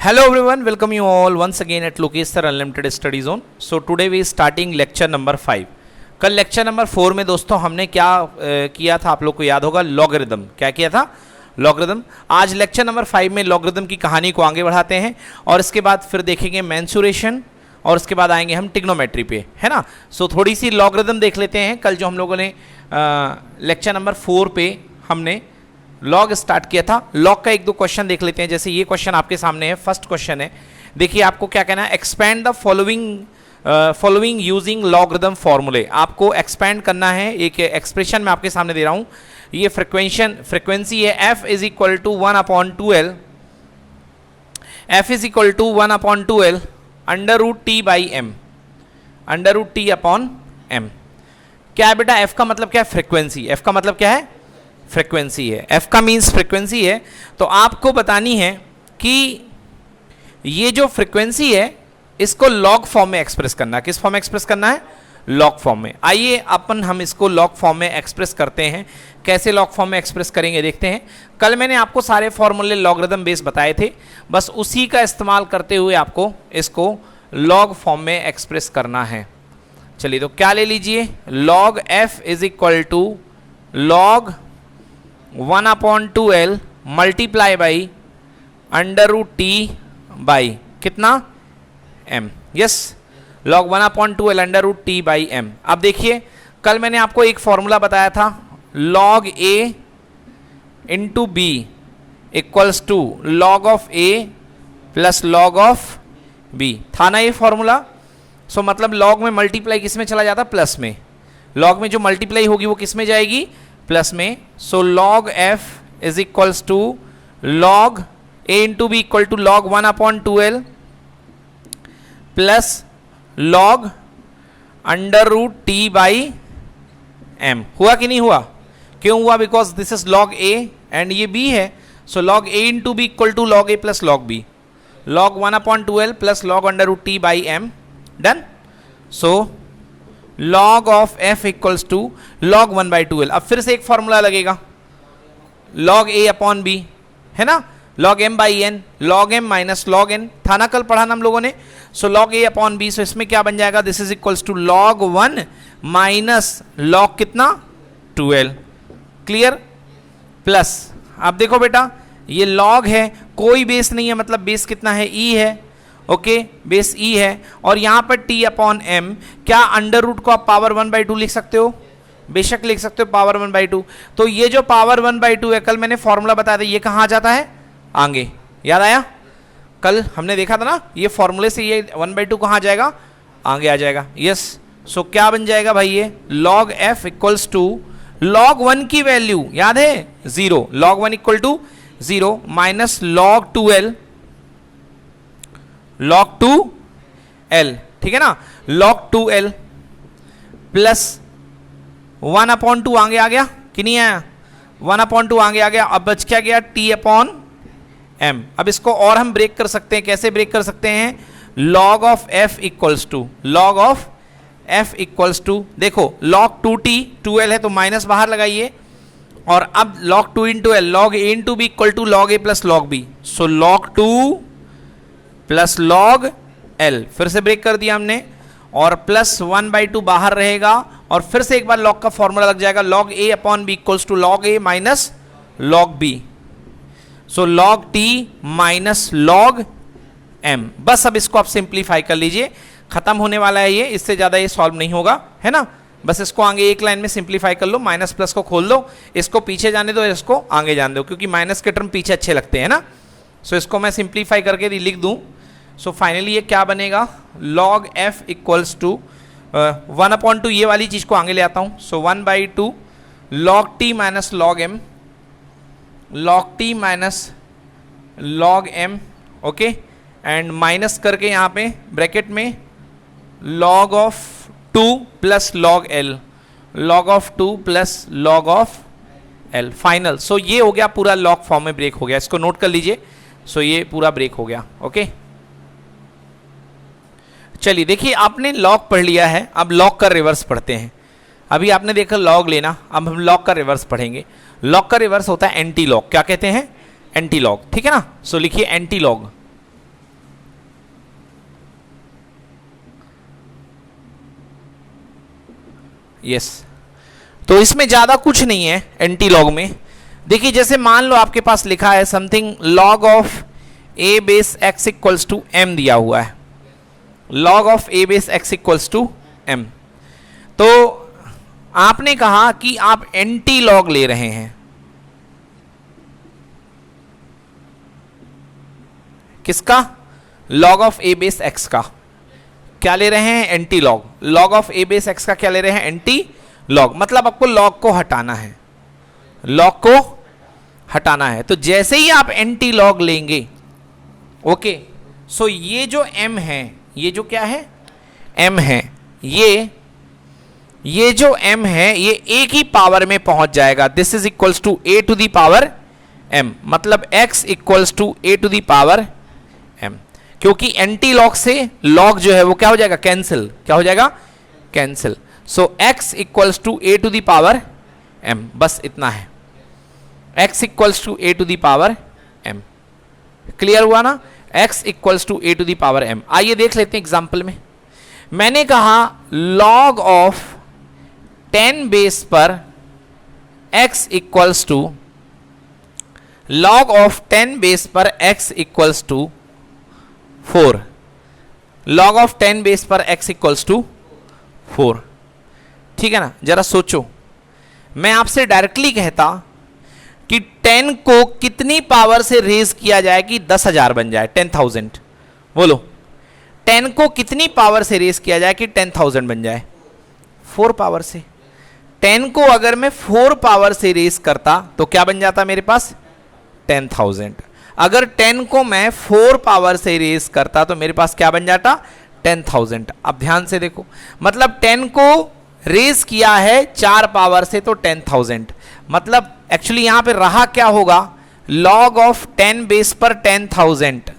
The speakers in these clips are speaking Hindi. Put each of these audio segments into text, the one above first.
Hello everyone, welcome you all once again at Lokesh Sir Unlimited Study Zone. So today we starting lecture number 5. कल लेक्चर नंबर 4 में दोस्तों हमने क्या किया था, आप लोग को याद होगा, लॉगरिदम। क्या किया था? लॉगरिदम। आज लेक्चर नंबर 5 में लॉगरिदम की कहानी को आगे बढ़ाते हैं और इसके बाद फिर देखेंगे मेंसुरेशन और उसके बाद आएंगे हम ट्रिग्नोमेट्री पे, है ना। सो थोड़ी सी लॉगरिदम देख लेते हैं। कल जो हम लोगों ने लेक्चर नंबर 4 पे हमने लॉग स्टार्ट किया था, लॉग का एक दो क्वेश्चन देख लेते हैं। जैसे ये क्वेश्चन आपके सामने है, फर्स्ट क्वेश्चन है। देखिए आपको क्या कहना है, expand the following using logarithm फॉर्मूले। आपको एक्सपैंड करना है, एक एक्सप्रेशन मैं आपके सामने दे रहा हूँ। ये फ्रिक्वेंसी है f is equal to 1/2l, f is equal to 1/2l under root T by M, under root T upon M. क्या है बेटा? f का मतलब क्या है? फ्रिक्वेंसी। f का मतलब क्या है? फ्रिक्वेंसी है। f का मीन्स फ्रिक्वेंसी है। तो आपको बतानी है कि ये जो फ्रिक्वेंसी है इसको लॉग फॉर्म में एक्सप्रेस करना है। किस फॉर्म में एक्सप्रेस करना है? लॉग फॉर्म में। आइए अपन हम इसको लॉग फॉर्म में एक्सप्रेस करते हैं। कैसे लॉग फॉर्म में एक्सप्रेस करेंगे देखते हैं। कल मैंने आपको सारे फॉर्मूले लॉगरिदम बेस बताए थे, बस उसी का इस्तेमाल करते हुए आपको इसको लॉग फॉर्म में एक्सप्रेस करना है। चलिए तो क्या ले लीजिए, log f is equal to log 1/2l multiply by under root T by कितना? m। Yes, log 1/2l under root T by m। अब देखिए कल मैंने आपको एक फॉर्मूला बताया था, log a into B equals to log of a plus log of b। था ना ये फॉर्मूला? सो मतलब लॉग में मल्टीप्लाई किस में चला जाता? प्लस में। लॉग में जो मल्टीप्लाई होगी वो किस में जाएगी? प्लस में। So log f is equals to log a into B equal to log 1/2l plus log under root T by m। हुआ कि नहीं हुआ? क्यों हुआ? Because this is log a and ये b है। So log a into B equal to log a plus log b, log 1/2l plus log under root T by m। Done. So log of f equals to log 1/2l। अब फिर से एक फॉर्मूला लगेगा, log a अपॉन b, है ना, log m by n, log m minus log n। था ना, कल पढ़ा ना हम लोगों ने। So log a upon b, so इसमें क्या बन जाएगा? This is equals to log 1 minus log कितना? 2l। क्लियर? प्लस अब देखो बेटा, ये log है, कोई बेस नहीं है, मतलब बेस कितना है? e है। ओके, बेस e है और यहां पर t अपॉन m। क्या अंडर रूट को आप पावर 1/2 लिख सकते हो? बेशक लिख सकते हो, पावर 1/2। तो ये जो पावर 1/2 है, कल मैंने फॉर्मूला बताया था, ये कहां आ जाता है? आगे। याद आया? कल हमने देखा था ना, ये फॉर्मूले से ये 1/2 कहां आ जाएगा? आगे आ जाएगा। यस। सो क्या बन जाएगा भाई? ये log f equals to log 1 की वैल्यू याद है 0, log 1 equal to 0 minus log 2l, log 2l, ठीक है ना, log 2l प्लस 1/2 आगे आ गया कि नहीं आया? 1/2 आगे आ गया। अब बच क्या गया? t upon m। अब इसको और हम ब्रेक कर सकते हैं। कैसे ब्रेक कर सकते हैं? log of f equals to log of f equals to, देखो log 2t, 2l है तो माइनस बाहर लगाइए, और अब log 2 into l, log a into B equal to log a plus log b। So log 2 plus log l, फिर से ब्रेक कर दिया हमने, और प्लस 1/2 बाहर रहेगा, और फिर से एक बार log का फॉर्मूला लग जाएगा, log a upon b equals to log a minus log b। So log t minus log m। बस अब इसको आप सिंप्लीफाई कर लीजिए, खत्म होने वाला है ये, इससे ज्यादा ये सॉल्व नहीं होगा, है ना। बस इसको आगे एक लाइन में सिंप्लीफाई कर लो, माइनस प्लस को खोल दो, इसको पीछे जाने दो, इसको आगे जाने दो, क्योंकि माइनस के टर्म पीछे अच्छे लगते हैं ना। सो इसको मैं सिंप्लीफाई करके लिख दूं। सो फाइनली ये क्या बनेगा? log f इक्वल्स टू 1/2, ये वाली चीज को आगे ले आता हूं। So 1/2 log t minus log m, log t minus log m, okay, and minus करके यहां पे ब्रैकेट में log of 2 plus log l, log of 2 plus log of l final. So ये हो गया पूरा log फॉर्म में ब्रेक हो गया, इसको नोट कर लीजिए। सो ये पूरा ब्रेक हो गया। ओके, चलिए देखिए आपने लॉग पढ़ लिया है, अब लॉग का रिवर्स पढ़ते हैं। अभी आपने देखा लॉग लेना, अब हम लॉग का रिवर्स पढ़ेंगे। लॉग का रिवर्स होता है एंटी लॉग। क्या कहते हैं? एंटी लॉग, ठीक है ना। सो लिखिए एंटी लॉग, यस। तो इसमें ज्यादा कुछ नहीं है एंटी लॉग में। देखिए जैसे मान लो आपके पास लिखा है something log of A base X equals to M दिया हुआ है, log of A base X equals to M. तो आपने कहा कि आप एंटी लॉग ले रहे हैं, किसका? Log of A base x का। क्या ले रहे हैं? Anti log. Log of A base x का क्या ले रहे हैं? Anti log. मतलब आपको लॉग को हटाना है, लॉग को हटाना है। तो जैसे ही आप एंटी लॉग लेंगे, ओके, सो ये जो m है, ये जो क्या है? m है, ये जो m है ये a की पावर में पहुंच जाएगा। This is equals to a to the power m, मतलब x equals to a to the power m। क्योंकि एंटी लॉग से लॉग जो है वो क्या हो जाएगा? कैंसिल। क्या हो जाएगा? Cancel. So x equals to a to the power m, बस इतना है। x equals to a to the power m। Clear हुआ ना? x equals to a to the power m। आइए देख लेते हैं एग्जाम्पल में। मैंने कहा log ऑफ 10 बेस पर x equals to, log of 10 base पर x equals to 4, log of 10 base पर x इक्वल्स टू 4। ठीक है ना? जरा सोचो, मैं आपसे डायरेक्टली कहता कि 10 को कितनी पावर से रेज किया जाए कि 10,000 बन जाए, 10,000। बोलो 10 को कितनी पावर से रेज किया जाए कि 10,000 बन जाए? 4 पावर से। 10 को अगर मैं 4 पावर से रेज करता तो क्या बन जाता मेरे पास? 10,000। अगर 10 को मैं 4 पावर से रेज करता तो मेरे पास क्या बन जाता? 10,000। अब ध्यान से देखो, मतलब 10 को रेज किया है 4 पावर से तो 10,000। मतलब एक्चुअली यहां पे रहा क्या होगा? log ऑफ 10 बेस पर 10,000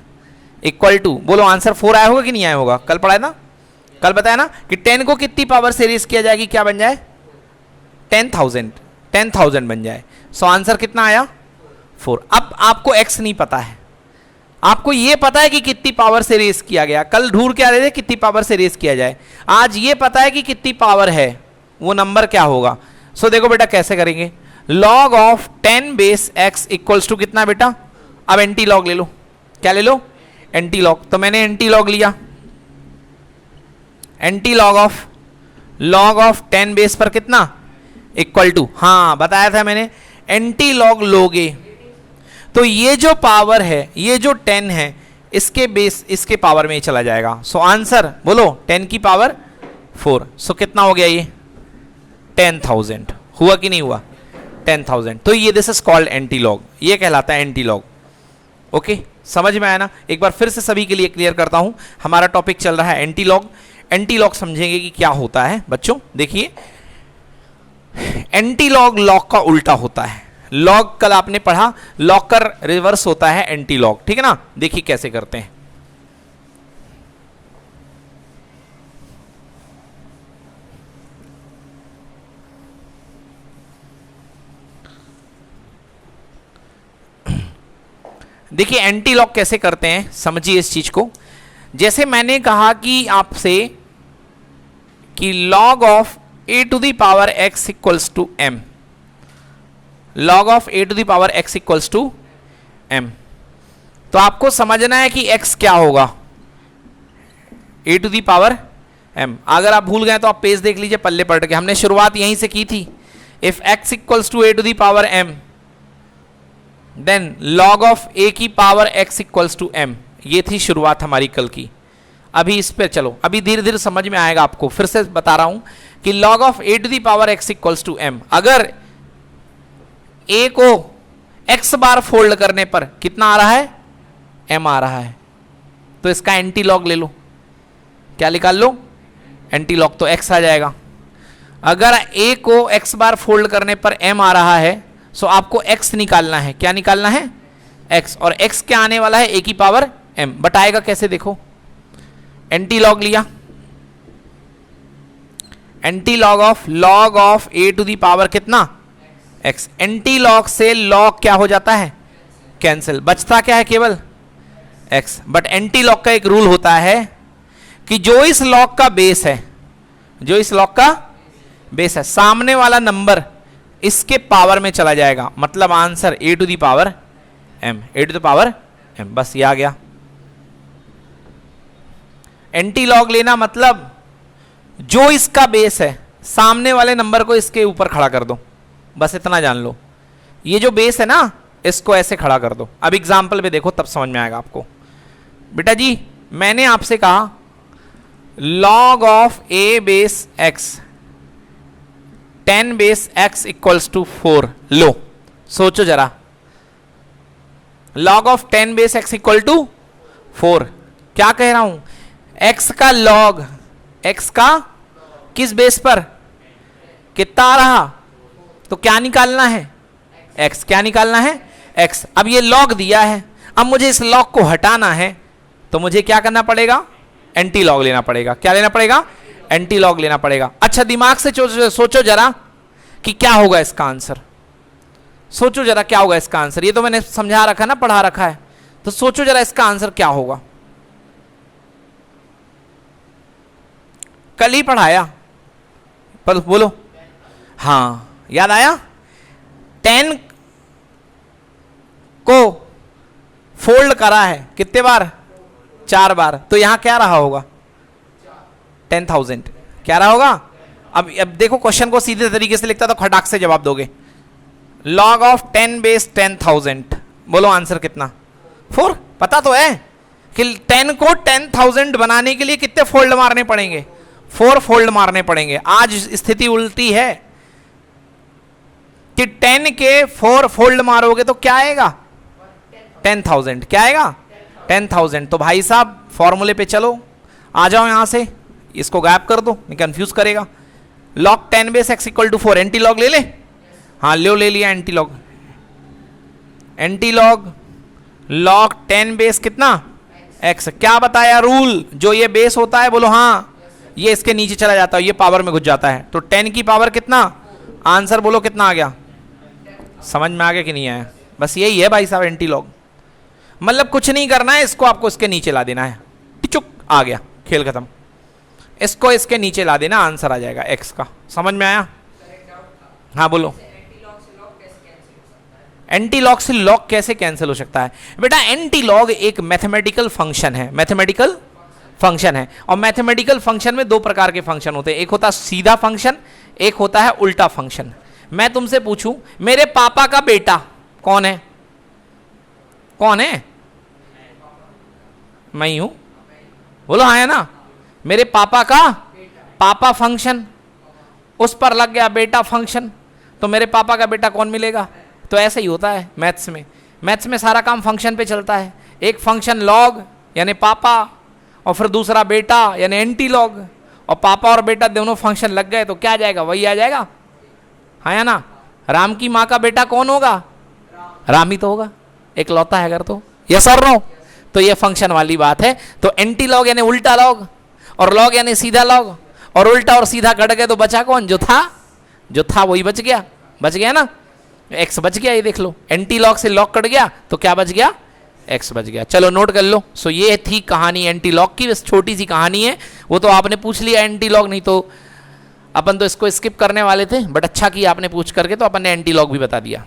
इक्वल टू, बोलो आंसर 4 आया होगा कि नहीं आया होगा? कल पढ़ा है ना, कल बताया ना कि 10 को कितनी पावर से रेज किया जाएगी, क्या बन जाए? 10,000, 10,000 बन जाए। सो आंसर कितना आया? 4। अब आपको x नहीं पता है, आपको ये पता है कि कितनी पावर से रेस किया गया। कल ढूंढ के आ रहे थे कितनी पावर से रेस किया जाए, आज ये पता है कि कितनी पावर है, वो नंबर क्या होगा। सो देखो बेटा कैसे करेंगे। log of 10 base x equals to कितना बेटा? अब एंटी लॉग ले लो। क्या ले लो? Anti log. तो मैंने एंटी लॉग लिया, एंटी लॉग ऑफ 10 बेस पर कितना? इक्वल टू, हाँ बताया था मैंने, एंटी लॉग लोगे तो ये जो पावर है, ये जो 10 है, इसके बेस, इसके पावर में ही चला जाएगा। सो आंसर बोलो 10 की पावर 4। सो कितना हो गया ये? 10,000। हुआ कि नहीं हुआ? 10,000। तो ये this is called anti log, ये कहलाता है एंटी लॉग। ओके, समझ में आया ना? एक बार फिर से सभी के लिए क्लियर करता हूं, हमारा टॉपिक चल रहा है एंटी लॉग। एंटी लॉग समझेंगे कि क्या होता है बच्चों। देखिए एंटी लॉग लॉग का उल्टा होता है। लॉग कल आपने पढ़ा, लॉग का रिवर्स होता है एंटी लॉग, ठीक है ना? देखिए कैसे करते हैं। देखिए एंटी लॉग कैसे करते हैं, समझिए इस चीज को। जैसे मैंने कहा कि आपसे कि log of a to the power x equals to m, log of a to the power x equals to m, तो आपको समझना है कि x क्या होगा? a to the power m। अगर आप भूल गए तो आप पेज देख लीजिए पल्ले पलट के, हमने शुरुआत यहीं से की थी। If x equals to a to the power m then log of a की power x equals to m, ये थी शुरुआत हमारी कल की। अभी इस पे चलो, अभी धीरे धीरे समझ में आएगा आपको। फिर से बता रहा हूं कि log of a to the power x equals to m, अगर a को x बार फोल्ड करने पर कितना आ रहा है? m आ रहा है, तो इसका एंटी लॉग ले लो। क्या निकाल लो? Anti log. तो x आ जाएगा। अगर a को x बार फोल्ड करने पर m आ रहा है, सो आपको x निकालना है। क्या निकालना है? x। और x क्या आने वाला है? a की पावर m। बताएगा कैसे, देखो। एंटी लॉग लिया, anti log of a to the power कितना? x। एंटी लॉग से लॉग क्या हो जाता है? कैंसिल। बचता क्या है? केवल x। बट एंटी लॉग का एक रूल होता है कि जो इस लॉग का बेस है, जो इस लॉग का बेस है, सामने वाला नंबर इसके पावर में चला जाएगा, मतलब answer a to the power m, a to the power m। बस ये आ गया। एंटी लॉग लेना मतलब जो इसका बेस है सामने वाले नंबर को इसके ऊपर खड़ा कर दो, बस इतना जान लो। ये जो बेस है ना इसको ऐसे खड़ा कर दो। अब एग्जाम्पल पे देखो तब समझ में आएगा आपको। बेटा जी मैंने आपसे कहा log of a base x 10 base x equals to 4। लो सोचो जरा, log of 10 base x equal to 4, क्या कह रहा हूं, x का log, x का किस बेस पर कितना आ रहा, तो क्या निकालना है x, क्या निकालना है x। अब ये log दिया है, अब मुझे इस log को हटाना है तो मुझे क्या करना पड़ेगा, एंटी लॉग लेना पड़ेगा। क्या लेना पड़ेगा, एंटी लॉग लेना पड़ेगा। अच्छा दिमाग से सोचो जरा कि क्या होगा इसका आंसर, सोचो जरा क्या होगा इसका आंसर। ये तो मैंने समझा रखा ना, पढ़ा रखा है, तो सोचो जरा इसका आंसर क्या होगा। कल ही पढ़ाया पर बोलो, हाँ याद आया। 10 को फोल्ड करा है कितने बार, 4 बार, तो यहां क्या रहा होगा 10,000, क्या रहा होगा। अब देखो क्वेश्चन को सीधे तरीके से लिखता तो खटाक से जवाब दोगे। log ऑफ 10 बेस 10,000, बोलो आंसर कितना, 4। पता तो है कि 10 को 10,000 बनाने के लिए कितने फोल्ड मारने पड़ेंगे, 4 फोल्ड मारने पड़ेंगे। आज स्थिति उल्टी है कि 10 के 4 फोल्ड मारोगे तो क्या आएगा 10,000, क्या आएगा 10,000। तो भाई साहब फॉर्मूले पे चलो, आ जाओ यहां से, इसको गायब कर दो, नहीं कंफ्यूज करेगा। log 10 base x equal to 4, anti log ले ले, हाँ ले लिया anti log. Anti log log 10 base कितना x, क्या बताया रूल, जो ये बेस होता है बोलो हाँ, ये इसके नीचे चला जाता है, ये पावर में घुस जाता है, तो 10 की पावर कितना, आंसर बोलो कितना आ गया, समझ में आ गया कि नहीं आया। बस यही है भाई साहब एंटी लॉग, मतलब कुछ नहीं करना है, इसको आपको इसके नीचे ला देना है, चुप आ गया, खेल खत्म। इसको इसके नीचे ला देना, आंसर आ जाएगा x का। समझ में आया, हाँ बोलो। एंटी लॉग से लॉग कैसे कैंसिल हो सकता है बेटा, एंटी लॉग एक मैथमेटिकल फंक्शन है, मैथमेटिकल फंक्शन है, और मैथमेटिकल फंक्शन में 2 प्रकार के फंक्शन होते हैं, एक होता है सीधा फंक्शन, एक होता है उल्टा फंक्शन। मैं तुमसे पूछूं मेरे पापा का बेटा कौन है, कौन है, मैं ही हूं, बोलो हाँ है ना। मेरे पापा का पापा फंक्शन, उस पर लग गया बेटा फंक्शन, तो मेरे पापा का बेटा कौन मिलेगा। तो ऐसे ही होता है मैथ्स में, मैथ्स में सारा काम फंक्शन पे चलता है। एक फंक्शन लॉग यानी पापा, और फिर दूसरा बेटा यानी एंटी लॉग, और पापा और बेटा दोनों फंक्शन लग गए तो क्या आ जाएगा, वही आ जाएगा, हाँ या ना। राम की माँ का बेटा कौन होगा, राम ही तो होगा, एक लौता है अगर, तो यस और नो। तो ये फंक्शन वाली बात है। तो एंटी लॉग यानी उल्टा लॉग, और लॉग यानी सीधा लॉग, और उल्टा और सीधा कट गए तो बचा कौन, जो था वही बच गया ना, एक्स बच गया। ये देख लो, एंटी लॉग से लॉग कट गया तो क्या बच गया, एक्स बच गया। चलो नोट कर लो। सो ये थी कहानी एंटी लॉग की, बस छोटी सी कहानी है, वो तो आपने पूछ लिया एंटी लॉग, नहीं तो अपन तो इसको स्किप करने वाले थे, बट अच्छा किया आपने पूछ करके, तो अपन ने एंटी लॉग भी बता दिया।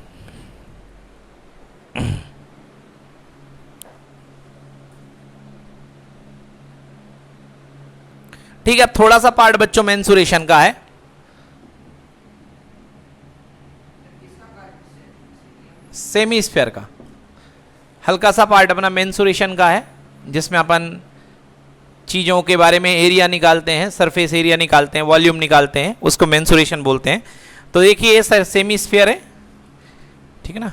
ठीक है, थोड़ा सा पार्ट बच्चों मेंसुरेशन का है। सेमी स्फीयर का हल्का सा पार्ट अपना मेंसुरेशन का है, जिसमें अपन चीज़ों के बारे में एरिया निकालते हैं, सरफेस एरिया निकालते हैं, वॉल्यूम निकालते हैं, उसको मेंसुरेशन बोलते हैं। तो देखिए ये सेमी स्फीयर है, ठीक है ना।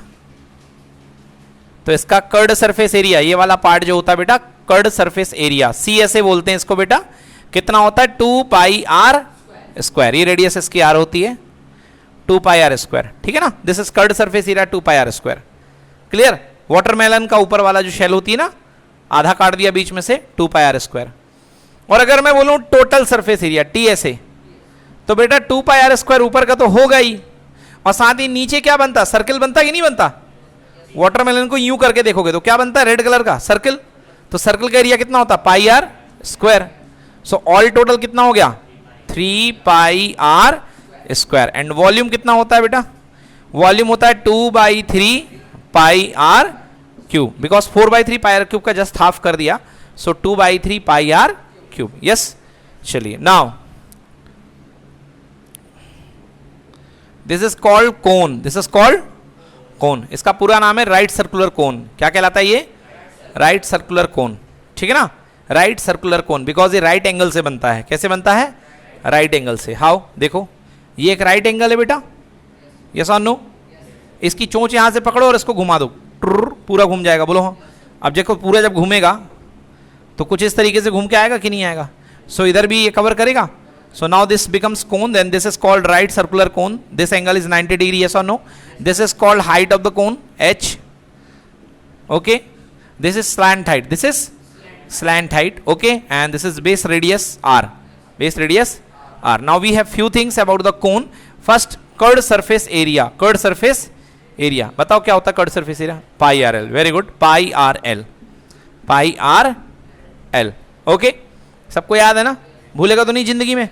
तो इसका कर्ड सरफेस एरिया, ये वाला पार्ट जो होता है बेटा कर्ड सरफेस एरिया, सी ऐसे बोलते हैं इसको बेटा, कितना होता है 2 पाई आर स्क्वायर। ये रेडियस इसकी आर होती है, 2 पाई आर स्क्वायर, ठीक है ना। This is curved surface area 2 pi are square. Clear. Watermelon का ऊपर वाला जो शेल होती है ना, आधा काट दिया बीच में से, 2 पाई आर स्क्वायर। और अगर मैं बोलूं total surface area T S A, तो बेटा 2 पाई आर स्क्वायर ऊपर का तो होगा ही, और साथ ही नीचे क्या बनता, सर्किल बनता कि नहीं बनता। वाटरमेलन को यूं करके देखोगे तो क्या बनता है, रेड कलर का सर्किल। तो सर्किल का एरिया कितना होता है, pi are square. So all total कितना हो गया, 3 pi are square. And volume कितना होता है बेटा? वॉल्यूम होता है 2/3 pi r cube, because 4/3 pi r cube का जस्ट हाफ कर दिया, so 2/3 pi r cube. Yes, चलिए now this is called cone, this is called cone. इसका पूरा नाम है राइट सर्कुलर कोन। क्या कहलाता है ये? राइट सर्कुलर कोन, ठीक है ना, राइट सर्कुलर कोन, बिकॉज ये राइट एंगल से बनता है। कैसे बनता है? राइट एंगल से। हाउ? देखो ये एक राइट एंगल है बेटा, यस और नो? इसकी चोंच यहां से पकड़ो और इसको घुमा दो, पूरा घूम जाएगा। बोलो हाँ। अब देखो पूरा जब घूमेगा तो कुछ इस तरीके से घूम के आएगा कि नहीं आएगा? सो इधर भी ये कवर करेगा। So now this becomes cone, then this is called right circular cone. This angle is 90 degree, yes or no? This is called height of the cone, h. Okay. This is slant height. This is slant height. Okay. And this is base radius r. Base radius r. Now we have few things about the cone. First, curved surface area. Curved surface area. बताओ क्या होता है curved surface area? Pi r l. Very good. Pi r l. Pi r l. Okay. सबको याद है ना? भूलेगा तो नहीं जिंदगी में?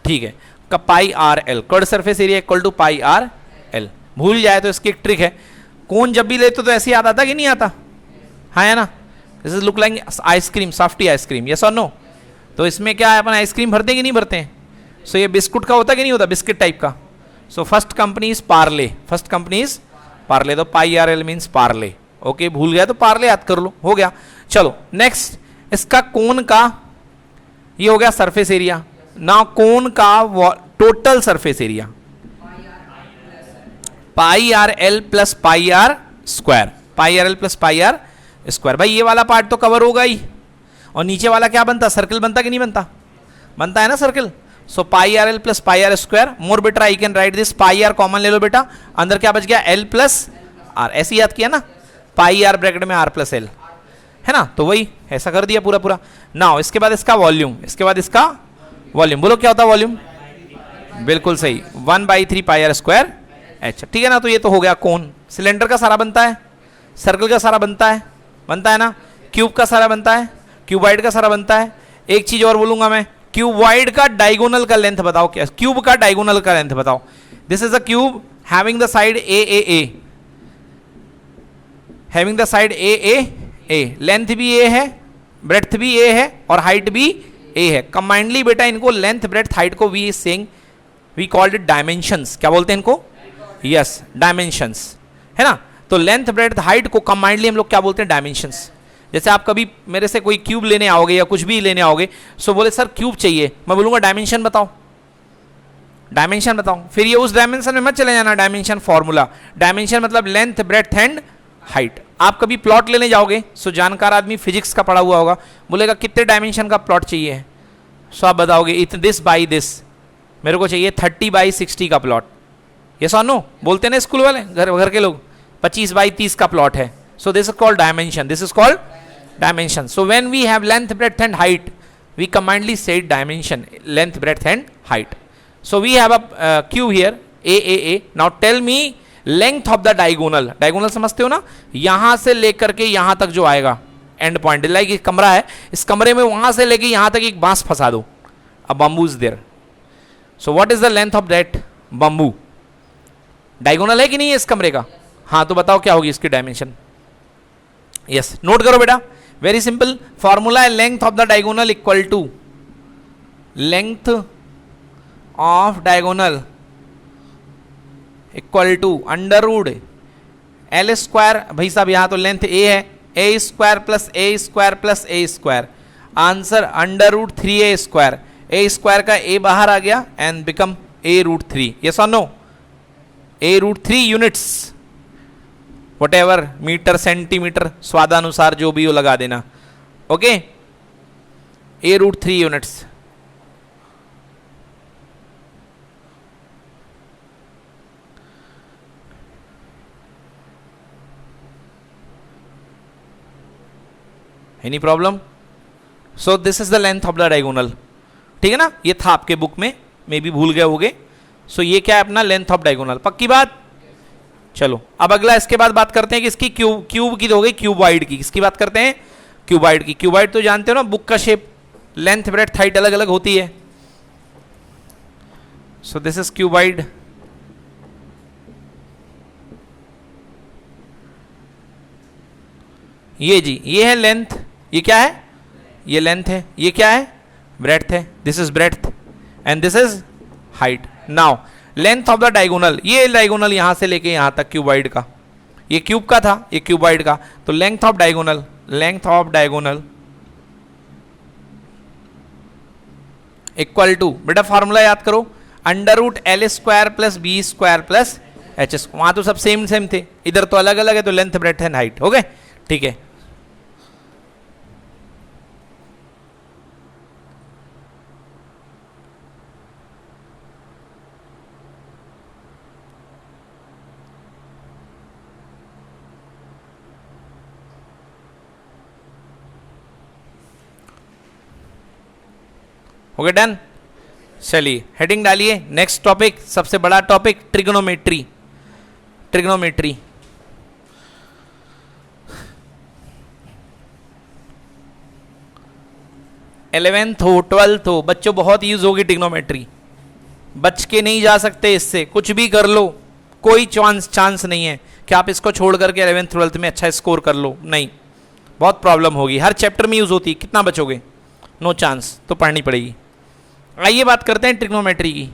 ठीक है। का pi are l, curved surface area equal to pi are l. भूल जाए तो इसकी एक ट्रिक है, कौन जब भी लेते तो ऐसे याद आता कि नहीं आता? हाँ है ना? This is look like ice cream, softy ice cream, yes और नो? तो इसमें क्या है, अपन आइसक्रीम भरते कि नहीं भरते हैं? सो ये बिस्कुट का होता कि नहीं होता? बिस्किट टाइप का। So first company is Parle, first company is Parle, तो pi are l means Parle. Okay, भूल गया तो पार्ले याद कर लो, हो गया। चलो नेक्स्ट, इसका कोन का ये हो गया सरफेस एरिया। नाउ कोन का total surface area pi are L plus pi are square, pi are L plus pi are square. भाई ये वाला पार्ट तो कवर होगा ही, और नीचे वाला क्या बनता? सर्कल बनता कि नहीं बनता? बनता है ना circle. So pi are L plus pi are square. More better I can write this, pi R common ले लो बेटा, अंदर क्या बच गया? L plus R. ऐसे याद किया ना, पाई आर ब्रैकेट में आर प्लस एल, है ना? तो वही ऐसा कर दिया पूरा पूरा। नाउ इसके बाद इसका वॉल्यूम, इसके बाद इसका वॉल्यूम। बोलो क्या होता है वॉल्यूम? बिल्कुल सही, 1/3 पाई आर स्क्वायर एच, ठीक है ना? तो ये तो हो गया कोन। सिलेंडर का सारा बनता है, सर्कल का सारा बनता है ना, क्यूब का सारा बनता है, क्यूबॉइड का सारा बनता है। एक चीज और बोलूंगा मैं, क्यूबॉइड का डायगोनल का लेंथ बताओ क्या? क्यूब का डायगोनल का लेंथ बताओ। This is a cube having the side A, having the side A, length भी ए है, ब्रेड्थ भी ए है, और हाइट भी ए है। कंबाइंडली बेटा इनको लेंथ ब्रेड्थ हाइट को we saying, we called it dimensions. क्या बोलते हैं इनको? यस, डायमेंशंस, है ना? तो लेंथ ब्रेड्थ हाइट को कंबाइंडली हम लोग क्या बोलते हैं? डायमेंशंस। जैसे आप कभी मेरे से कोई क्यूब लेने आओगे या कुछ भी लेने आओगे, सो बोले सर क्यूब चाहिए, मैं बोलूंगा डायमेंशन बताओ, डायमेंशन बताओ। फिर ये उस डायमेंशन में मत चले जाना, डायमेंशन फॉर्मूला। डायमेंशन मतलब लेंथ ब्रेड्थ एंड हाइट। आप कभी प्लॉट लेने जाओगे, सो जानकार आदमी फिजिक्स का पढ़ा हुआ होगा, बोलेगा कितने डायमेंशन का प्लॉट चाहिए? सो आप बताओगे इट दिस बाई दिस, मेरे को चाहिए 30/60 का प्लॉट। ये सो नो बोलते हैं ना स्कूल वाले, घर के लोग, 25/30 का प्लॉट है। So this is called dimension, this is called dimension. So when we have length breadth and height, we commonly say dimension, length breadth and height. So we have a cube here a. Now tell me length of the diagonal. Diagonal समझते हो ना? यहां से लेकर के यहां तक जो आएगा एंड पॉइंट, लाइक एक कमरा है, इस कमरे में वहां से लेके यहां तक एक बांस फंसा दो, a bamboo is there. So what is the length of that bamboo? Diagonal है कि नहीं है इस कमरे का? हाँ, तो बताओ क्या होगी इसकी डायमेंशन? यस, नोट करो बेटा, वेरी सिंपल फॉर्मूला है, length of the diagonal equal to length of diagonal equal to under root l square. भाई साहब यहाँ तो लेंथ ए है, a square plus a square plus a square, answer under root 3a square. A square का ए बाहर आ गया एंड बिकम a√3। यस और no? a√3 units, whatever metre centimetre स्वादानुसार जो भी हो लगा देना। Okay, a√3 units. Any problem? So this is the length of the diagonal, ठीक है ना? ये था आपके बुक में, मे भी भूल गए होगे। सो ये क्या है अपना लेंथ ऑफ डायगोनल, पक्की बात? चलो अब अगला इसके बाद बात करते हैं कि इसकी क्यूब की तो हो गई, क्यूबॉइड की। किसकी बात करते हैं? क्यूबॉइड की। क्यूबॉइड तो जानते हो ना, बुक का शेप, लेंथ ब्रेड्थ हाइट अलग अलग होती है। सो दिस इज क्यूबाइड, ये जी ये है लेंथ, ये क्या है, ये लेंथ है, ये क्या है, ब्रेड्थ है, this is breadth and this is height. Now length of the diagonal, ये डायगोनल यहां से लेके यहां तक क्यूबाइड का, ये क्यूब का था, ये क्यूबाइड का, तो length of diagonal, length of diagonal equal to, बेटा फॉर्मूला याद करो, under root L square plus B square plus H square, वहां तो सब सेम सेम थे, इधर तो अलग अलग है, तो लेंथ ब्रेड्थ एंड हाइट हो गए, ठीक है। हो गया डन, चलिए हेडिंग डालिए, नेक्स्ट टॉपिक, सबसे बड़ा टॉपिक ट्रिग्नोमेट्री, ट्रिग्नोमेट्री। इलेवेंथ हो, ट्वेल्थ हो, बच्चों बहुत यूज होगी ट्रिग्नोमेट्री, बच के नहीं जा सकते इससे, कुछ भी कर लो, कोई चांस नहीं है कि आप इसको छोड़ करके 11th 12th में अच्छा स्कोर कर लो, नहीं, बहुत प्रॉब्लम होगी, हर चैप्टर में यूज होती है, कितना बचोगे, नो चांस, तो पढ़नी पड़ेगी। आइए बात करते हैं ट्रिग्नोमेट्री की।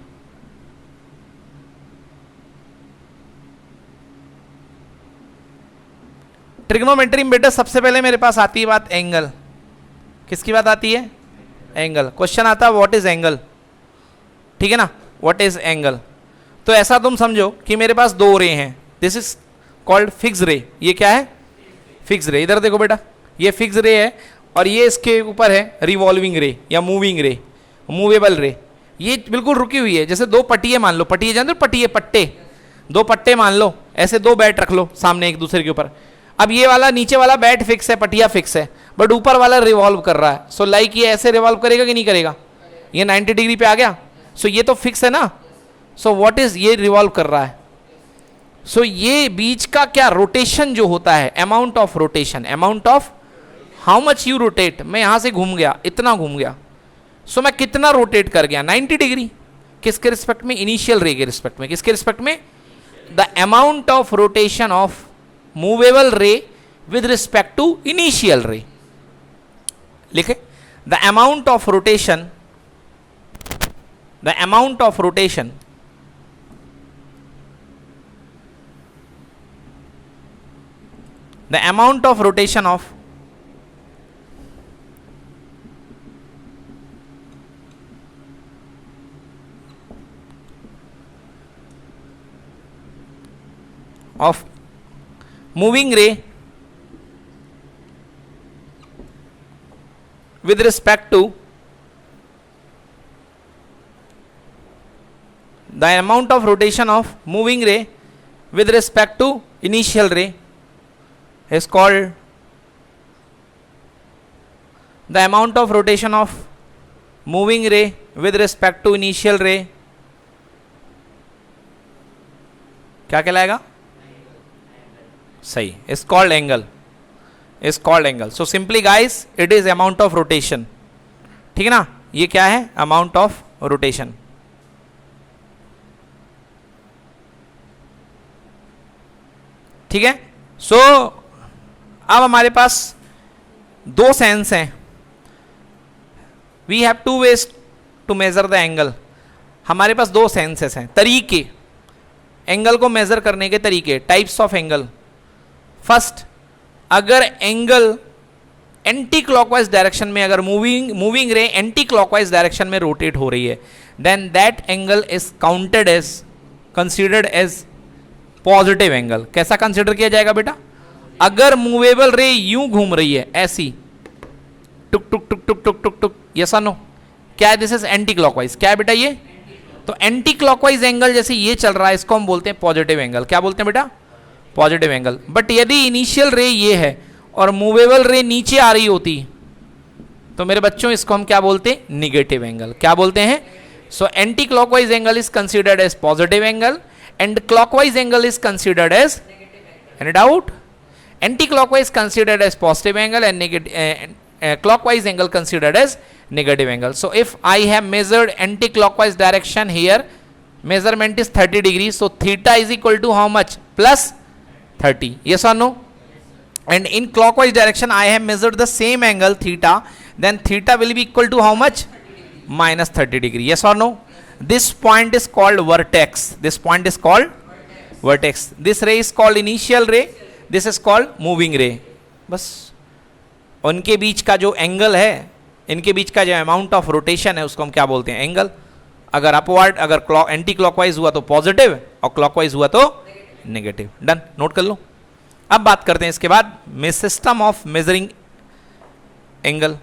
ट्रिग्नोमेट्री में बेटा सबसे पहले मेरे पास आती है बात एंगल, किसकी बात आती है, एंगल। क्वेश्चन आता है व्हाट इज एंगल, ठीक है ना, व्हाट इज एंगल। तो ऐसा तुम समझो कि मेरे पास दो रे हैं, दिस इज कॉल्ड फिक्स रे, ये क्या है, फिक्स रे, इधर देखो बेटा, ये फिक्स रे है और ये इसके ऊपर है रिवॉल्विंग रे या मूविंग रे, मूवेबल रे, ये बिल्कुल रुकी हुई है, जैसे दो पट्टिए मान लो, पट्टिए जानते हो, पट्टिए पट्टे, दो पट्टे मान लो, ऐसे दो बैट रख लो सामने एक दूसरे के ऊपर, अब ये वाला नीचे वाला बैट फिक्स है, पटिया फिक्स है, बट ऊपर वाला रिवॉल्व कर रहा है, सो लाइक ये ऐसे रिवॉल्व करेगा कि नहीं करेगा, ये 90 डिग्री पे आ गया, सो ये तो फिक्स है ना, सो व्हाट इज, ये रिवॉल्व कर रहा है, सो ये बीच का क्या रोटेशन जो होता है, amount of rotation, amount of how much you rotate, मैं यहां से घूम गया, इतना घूम गया, सो मैं कितना रोटेट कर गया, 90 डिग्री, किसके रिस्पेक्ट में, इनिशियल रे के रिस्पेक्ट में, किसके रिस्पेक्ट में, the amount of rotation of movable रे विद रिस्पेक्ट टू इनिशियल रे, लिखे, the amount of rotation, the amount of rotation the amount of rotation of moving ray with respect to the amount of rotation of moving ray with respect to initial ray is called the amount of rotation of moving ray with respect to initial ray क्या कहलाएगा, सही, is called angle, is called angle, so simply guys it is amount of rotation, ठीक है ना, ये क्या है, amount of rotation, ठीक है। सो अब हमारे पास दो सेंस हैं, we have two ways to measure the angle, हमारे पास दो सेंसेस हैं, तरीके, एंगल को मेजर करने के तरीके, टाइप्स ऑफ एंगल। फर्स्ट, अगर एंगल एंटी क्लॉकवाइज डायरेक्शन में, अगर moving ray anti clockwise direction में रोटेट हो रही है, then that angle is counted as, considered as positive angle. कैसा कंसीडर किया जाएगा बेटा, अगर मूवेबल रे यूं घूम रही है ऐसी, टुक टुक टुक टुक टुक टुक टुक, यस और नो, क्या है, दिस इज एंटी क्लॉकवाइज, क्या है बेटा ये, तो एंटी क्लॉकवाइज एंगल जैसे ये चल रहा है, इसको हम बोलते हैं पॉजिटिव एंगल, क्या बोलते हैं बेटा, पॉजिटिव एंगल। बट यदि इनिशियल रे ये है और मूवेबल रे नीचे आ रही होती, तो मेरे बच्चों इसको हम क्या बोलते हैं, निगेटिव एंगल, क्या बोलते हैं, so anti clockwise angle is considered as positive angle and clockwise angle is considered as, any doubt, anti-clockwise considered as positive angle and clockwise angle considered as negative angle. So if I have measured anti-clockwise direction here, measurement is 30 degree, so theta is equal to how much? Plus 30. Yes or no? And in clockwise direction I have measured the same angle theta, then theta will be equal to how much? Minus 30 degree. Yes or no? This point is called vertex. This point is called vertex. This ray is called initial ray, this is called moving ray. बस उनके बीच का जो एंगल है, इनके बीच का जो अमाउंट ऑफ रोटेशन है उसको हम क्या बोलते हैं? एंगल. अगर अपवर्ड, अगर एंटी क्लॉकवाइज हुआ तो पॉजिटिव और क्लॉकवाइज हुआ तो नेगेटिव. डन, नोट कर लो. अब बात करते हैं इसके बाद system of measuring angle.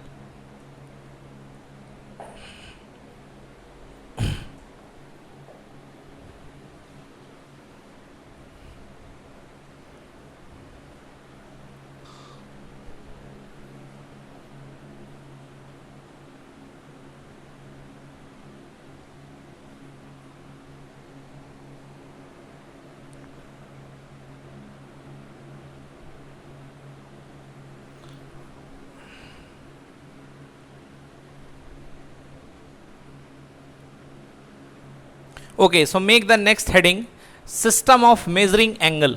Okay, so make the next heading system of measuring angle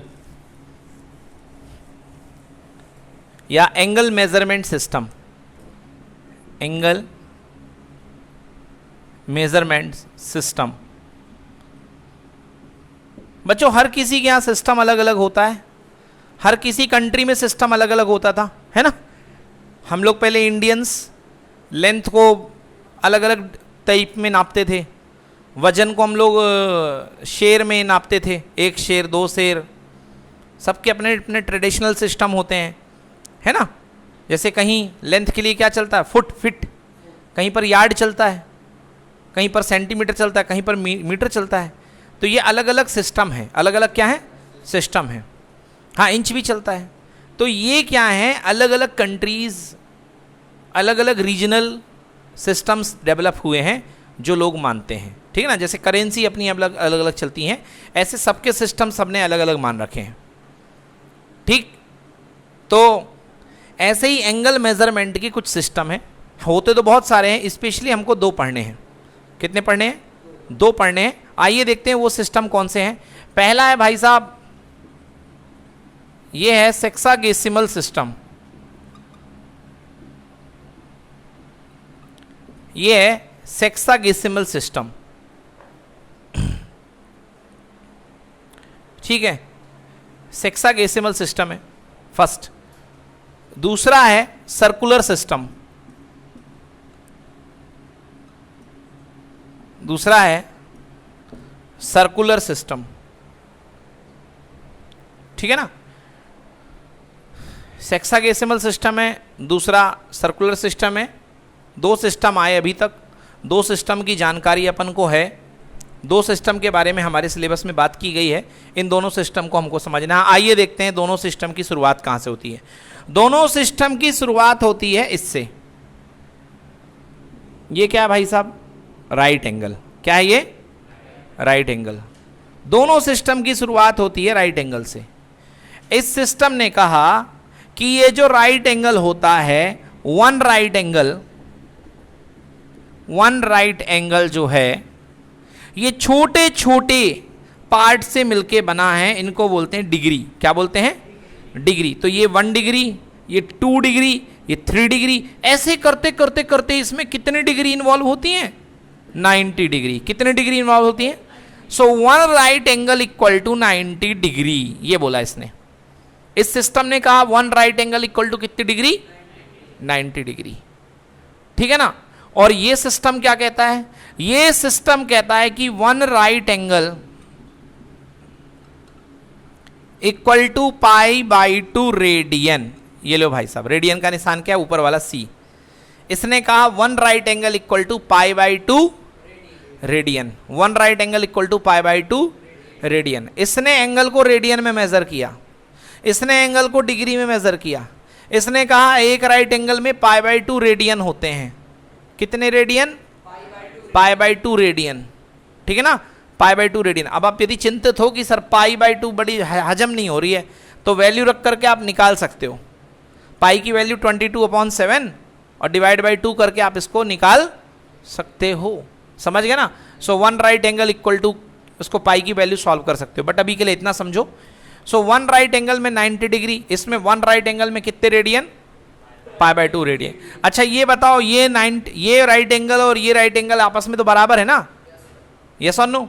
या angle measurement system. Angle measurement system. बच्चों हर किसी के यहाँ सिस्टम अलग अलग होता है, हर किसी कंट्री में सिस्टम अलग अलग होता था, है ना. हम लोग पहले इंडियंस लेंथ को अलग अलग टाइप में नापते थे, वजन को हम लोग शेर में नापते थे, 1 शेर 2 शेर, सबके अपने अपने ट्रेडिशनल सिस्टम होते हैं, है ना. जैसे कहीं लेंथ के लिए क्या चलता है? फुट, फिट, कहीं पर यार्ड चलता है, कहीं पर सेंटीमीटर चलता है, कहीं पर मीटर चलता है. तो ये अलग अलग सिस्टम है, अलग अलग क्या है? सिस्टम है. हाँ, इंच भी चलता है. तो ये क्या है? अलग अलग कंट्रीज़, अलग अलग रीजनल सिस्टम्स डेवलप हुए हैं जो लोग मानते हैं, ठीक है ना. जैसे करेंसी अपनी अलग अलग चलती हैं, ऐसे सबके सिस्टम सबने अलग अलग मान रखे हैं, ठीक. तो ऐसे ही एंगल मेजरमेंट की कुछ सिस्टम है, होते तो बहुत सारे हैं, स्पेशली हमको 2 पढ़ने हैं. कितने पढ़ने हैं? 2 पढ़ने हैं. आइए देखते हैं वो सिस्टम कौन से हैं. पहला है भाई साहब, ये है सेक्सागेसिमल सिस्टम. ये है सेक्सागेसिमल सिस्टम, ठीक है. सेक्सागेसिमल सिस्टम है फर्स्ट. दूसरा है सर्कुलर सिस्टम. दूसरा है सर्कुलर सिस्टम, ठीक है ना. सेक्सागेसिमल सिस्टम है, दूसरा सर्कुलर सिस्टम है. 2 सिस्टम आए अभी तक, 2 सिस्टम की जानकारी अपन को है, 2 सिस्टम के बारे में हमारे सिलेबस में बात की गई है. इन दोनों सिस्टम को हमको समझना है. आइए देखते हैं दोनों सिस्टम की शुरुआत कहाँ से होती है. दोनों सिस्टम की शुरुआत होती है इससे. ये क्या है भाई साहब? Right angle. क्या है ये? Right angle. दोनों सिस्टम की शुरुआत होती है राइट एंगल से. इस सिस्टम ने कहा कि ये जो राइट एंगल होता है, वन राइट एंगल जो है ये छोटे छोटे पार्ट से मिलके बना है, इनको बोलते हैं डिग्री. क्या बोलते हैं? डिग्री. तो ये 1 डिग्री, ये 2 डिग्री, ये 3 डिग्री, ऐसे करते करते करते इसमें कितनी डिग्री इन्वॉल्व होती हैं? 90 डिग्री. कितनी डिग्री इन्वॉल्व होती है? So 1 right angle equal to 90 degree, ये बोला इसने. इस सिस्टम ने कहा 1 राइट एंगल इक्वल टू कितनी डिग्री? 90 डिग्री, ठीक है ना. और ये सिस्टम क्या कहता है? ये सिस्टम कहता है कि 1 right angle equal to π/2 radian. ये लो भाई साहब, रेडियन का निशान क्या है? ऊपर वाला C. इसने कहा 1 right angle equal to π/2 radian. 1 right angle equal to π/2 radian. इसने एंगल को रेडियन में मेजर किया, इसने एंगल को डिग्री में मेजर किया. इसने कहा एक राइट एंगल में π/2 रेडियन होते हैं. कितने रेडियन? π/2 रेडियन, ठीक है ना. π/2 रेडियन. अब आप यदि चिंतित हो कि सर π/2 बड़ी हजम नहीं हो रही है, तो वैल्यू रख करके आप निकाल सकते हो. पाई की वैल्यू 22/7 और डिवाइड बाई 2 करके आप इसको निकाल सकते हो. समझ गए ना. So 1 right angle equal to उसको पाई की वैल्यू सॉल्व कर सकते हो, बट अभी के लिए इतना समझो। सो वन राइट एंगल में 90 डिग्री, इसमें वन राइट एंगल में कितने रेडियन, π/2 रेडियन। अच्छा ये बताओ, ये राइट एंगल और ये राइट एंगल आपस में तो बराबर है ना, यस और नो?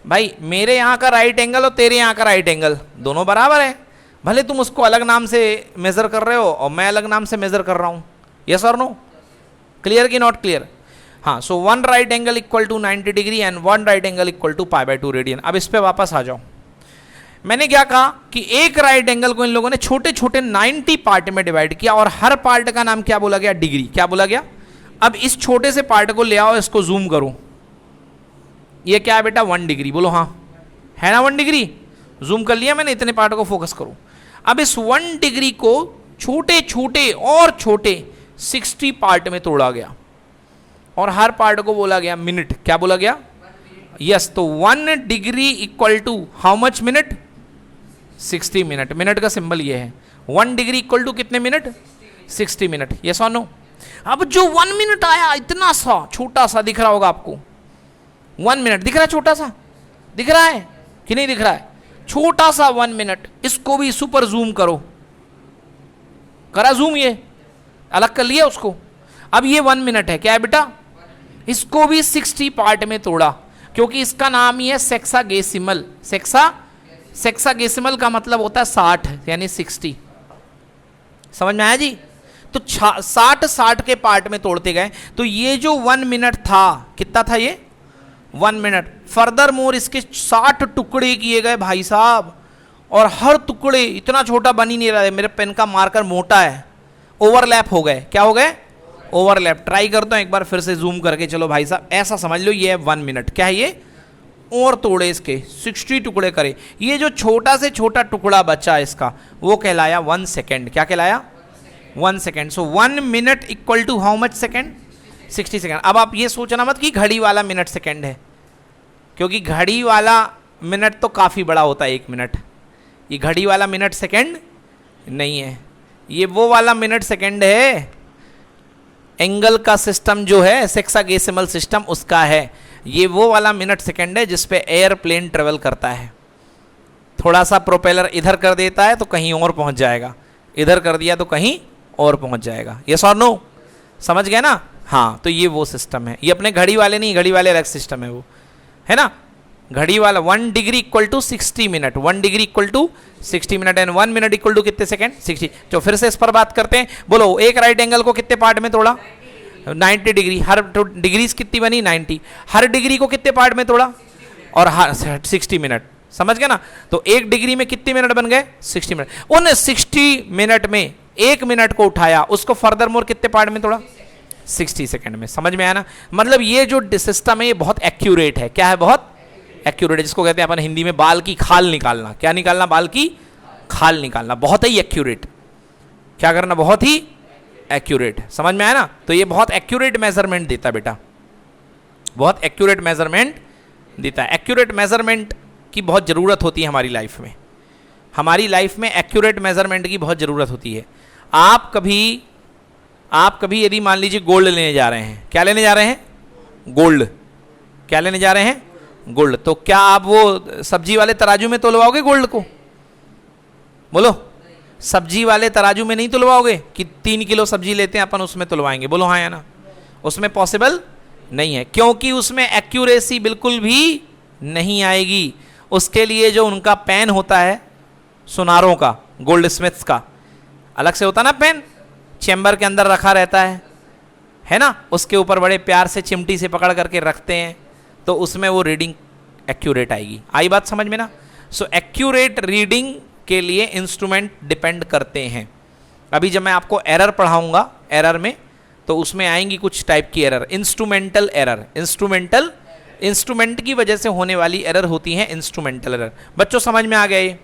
भाई मेरे यहाँ का राइट एंगल और तेरे यहाँ का राइट एंगल दोनों बराबर है, भले तुम उसको अलग नाम से मेजर कर रहे हो और मैं अलग नाम से मेजर कर रहा हूँ, यस और नो? क्लियर कि नॉट क्लियर? हाँ, so one right angle equal to 90 degree and one right angle equal to π/2 radian. अब इस पे वापस आ जाओ। मैंने क्या कहा कि एक राइट एंगल को इन लोगों ने छोटे छोटे 90 पार्ट में डिवाइड किया और हर पार्ट का नाम क्या बोला गया, डिग्री। क्या बोला गया? अब इस छोटे से पार्ट को ले आओ, इसको जूम करो, ये क्या है बेटा, 1 डिग्री। बोलो हाँ, है ना 1 डिग्री? जूम कर लिया मैंने, इतने पार्ट को फोकस करो। अब इस 1 डिग्री को छोटे छोटे और छोटे 60 पार्ट में तोड़ा गया और हर पार्ट को बोला गया मिनट। क्या बोला गया? यस, तो 1 degree equal to how much minute, 60 minute. Minute का सिंबल ये है। 1 डिग्री इक्वल टू कितने मिनट, 60 मिनट, यस और नो? अब जो 1 मिनट आया, इतना सा छोटा सा दिख रहा होगा आपको, 1 मिनट दिख रहा है, छोटा सा दिख रहा है कि नहीं दिख रहा है? छोटा सा 1 मिनट, इसको भी सुपर जूम करो, करा जूम, ये अलग कर लिया उसको। अब ये 1 मिनट है, क्या है बेटा? इसको भी 60 पार्ट में तोड़ा, क्योंकि इसका नाम ही है सेक्सागेसिमल। सेक्सागेसिमल का मतलब होता है 60, यानी 60। समझ में आया जी? तो 60 के पार्ट में तोड़ते गए, तो ये जो 1 मिनट था, कितना था ये, 1 मिनट। फर्दर मोर इसके 60 टुकड़े किए गए भाई साहब, और हर टुकड़े इतना छोटा बन ही नहीं रहा है, मेरे पेन का मार्कर मोटा है, ओवरलैप हो गए। क्या हो गए? ओवरलैप। ट्राई करता हूं एक बार फिर से जूम करके, चलो भाई साहब ऐसा समझ लो, ये है 1 मिनट। क्या है ये? और तोड़े इसके 60 टुकड़े करे, ये जो छोटा से छोटा टुकड़ा बचा इसका, वो कहलाया 1 सेकेंड। क्या कहलाया? 1 second. So 1 minute equal to how much second, 60 second. अब आप ये सोचना मत कि घड़ी वाला मिनट सेकेंड है, क्योंकि घड़ी वाला मिनट तो काफ़ी बड़ा होता है 1 मिनट। ये घड़ी वाला मिनट सेकेंड नहीं है, ये वो वाला मिनट सेकेंड है, एंगल का सिस्टम जो है सेक्सागेसिमल सिस्टम उसका है। ये वो वाला मिनट सेकेंड है जिस पे एयरप्लेन ट्रेवल करता है। थोड़ा सा प्रोपेलर इधर कर देता है तो कहीं और पहुंच जाएगा, इधर कर दिया तो कहीं और पहुंच जाएगा। यस और नो? समझ गए ना? हाँ, तो ये वो सिस्टम है। ये अपने घड़ी वाले नहीं, घड़ी वाले अलग सिस्टम है वो, है ना? घड़ी वाला 1 degree equal to 60 minute, 1 degree equal to 60 minute and 1 minute equal to कितने सेकंड, 60। तो फिर से इस पर बात करते हैं। बोलो, एक राइट एंगल को कितने पार्ट में तोड़ा? 90 डिग्री। हर डिग्रीज कितनी बनी? 90। हर डिग्री को कितने पार्ट में तोड़ा? और हर 60 मिनट। समझ गए ना? तो 1 डिग्री में कितने मिनट बन गए? 60 मिनट। उन 60 मिनट में 1 मिनट को उठाया, उसको फर्दर मोर कितने पार्ट में तोड़ा? 60 सेकंड में। समझ में आया ना? मतलब ये जो सिस्टम है ये बहुत एक्यूरेट है। क्या है? बहुत एक्यूरेट है, जिसको कहते हैं अपन हिंदी में बाल की खाल निकालना। क्या निकालना? बाल की खाल निकालना। बहुत ही एक्यूरेट। क्या करना? बहुत ही एक्यूरेट। समझ में आया ना? तो ये बहुत एक्यूरेट मेजरमेंट देता है बेटा, बहुत एक्यूरेट मेजरमेंट देता है। एक्यूरेट मेजरमेंट की बहुत ज़रूरत होती है हमारी लाइफ में। हमारी लाइफ में एक्यूरेट मेजरमेंट की बहुत ज़रूरत होती है। आप कभी यदि मान लीजिए गोल्ड लेने जा रहे हैं, क्या लेने जा रहे हैं? गोल्ड। क्या लेने जा रहे हैं? गोल्ड। तो क्या आप वो सब्जी वाले तराजू में तोलवाओगे गोल्ड को? बोलो, सब्जी वाले तराजू में नहीं तुलवाओगे कि 3 किलो सब्जी लेते हैं अपन उसमें तुलवाएंगे? बोलो हाँ या ना? उसमें पॉसिबल नहीं है, क्योंकि उसमें एक्यूरेसी बिल्कुल भी नहीं आएगी। उसके लिए जो उनका पेन होता है सुनारों का, गोल्ड स्मिथ्स का अलग से होता ना पेन, चैम्बर के अंदर रखा रहता है ना? उसके ऊपर बड़े प्यार से चिमटी से पकड़ करके रखते हैं, तो उसमें वो रीडिंग एक्यूरेट आएगी। आई बात समझ में ना? सो एक्यूरेट रीडिंग के लिए इंस्ट्रूमेंट डिपेंड करते हैं। अभी जब मैं आपको एरर पढ़ाऊंगा, एरर में तो उसमें आएंगी कुछ टाइप की एरर। इंस्ट्रूमेंटल एरर, इंस्ट्रूमेंट की वजह से होने वाली एरर होती है इंस्ट्रूमेंटल एरर। बच्चों समझ में आ गया? ये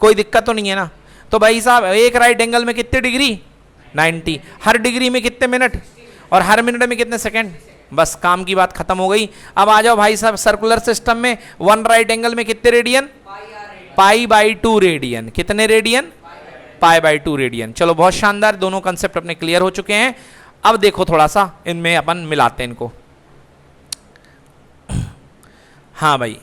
कोई दिक्कत तो नहीं है ना? तो भाई साहब एक राइट एंगल में कितने डिग्री? 90। हर डिग्री में कितने मिनट और हर मिनट में कितने सेकंड? बस काम की बात खत्म हो गई। अब आ जाओ भाई साहब सर्कुलर सिस्टम में 1 राइट एंगल में कितने रेडियन? π/2 रेडियन। कितने रेडियन? π/2 रेडियन। चलो बहुत शानदार, दोनों कंसेप्ट अपने क्लियर हो चुके हैं। अब देखो थोड़ा सा इनमें अपन मिलाते हैं इनको। हाँ भाई,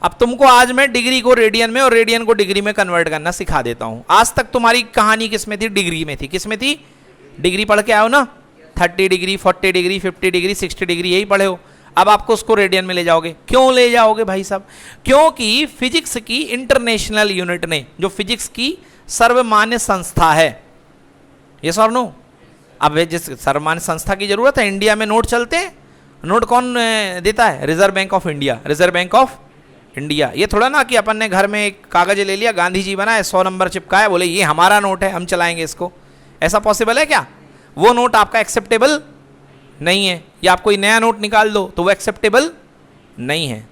अब तुमको आज मैं डिग्री को रेडियन में और रेडियन को डिग्री में कन्वर्ट करना सिखा देता हूं। आज तक तुम्हारी कहानी किसमें थी? डिग्री में थी। किसमें थी? डिग्री पढ़ के आओ ना, 30 डिग्री, 40 डिग्री, 50 डिग्री, 60 डिग्री, यही पढ़े हो। अब आपको उसको रेडियन में ले जाओगे। क्यों ले जाओगे भाई साहब? क्योंकि फिजिक्स की इंटरनेशनल यूनिट ने, जो फिजिक्स की सर्वमान्य संस्था है, यस और नो? अब जिस सर्वमान्य संस्था की जरूरत है, इंडिया में नोट चलते हैं, नोट कौन देता है? Reserve bank of India. Reserve bank of India. ये थोड़ा ना कि अपन ने घर में एक कागज ले लिया, गांधी जी बनाए, 100 नंबर चिपकाया, बोले ये हमारा नोट है, हम चलाएंगे इसको। ऐसा पॉसिबल है क्या? वो नोट आपका एक्सेप्टेबल नहीं है। या आप कोई नया नोट निकाल दो तो वो एक्सेप्टेबल नहीं है।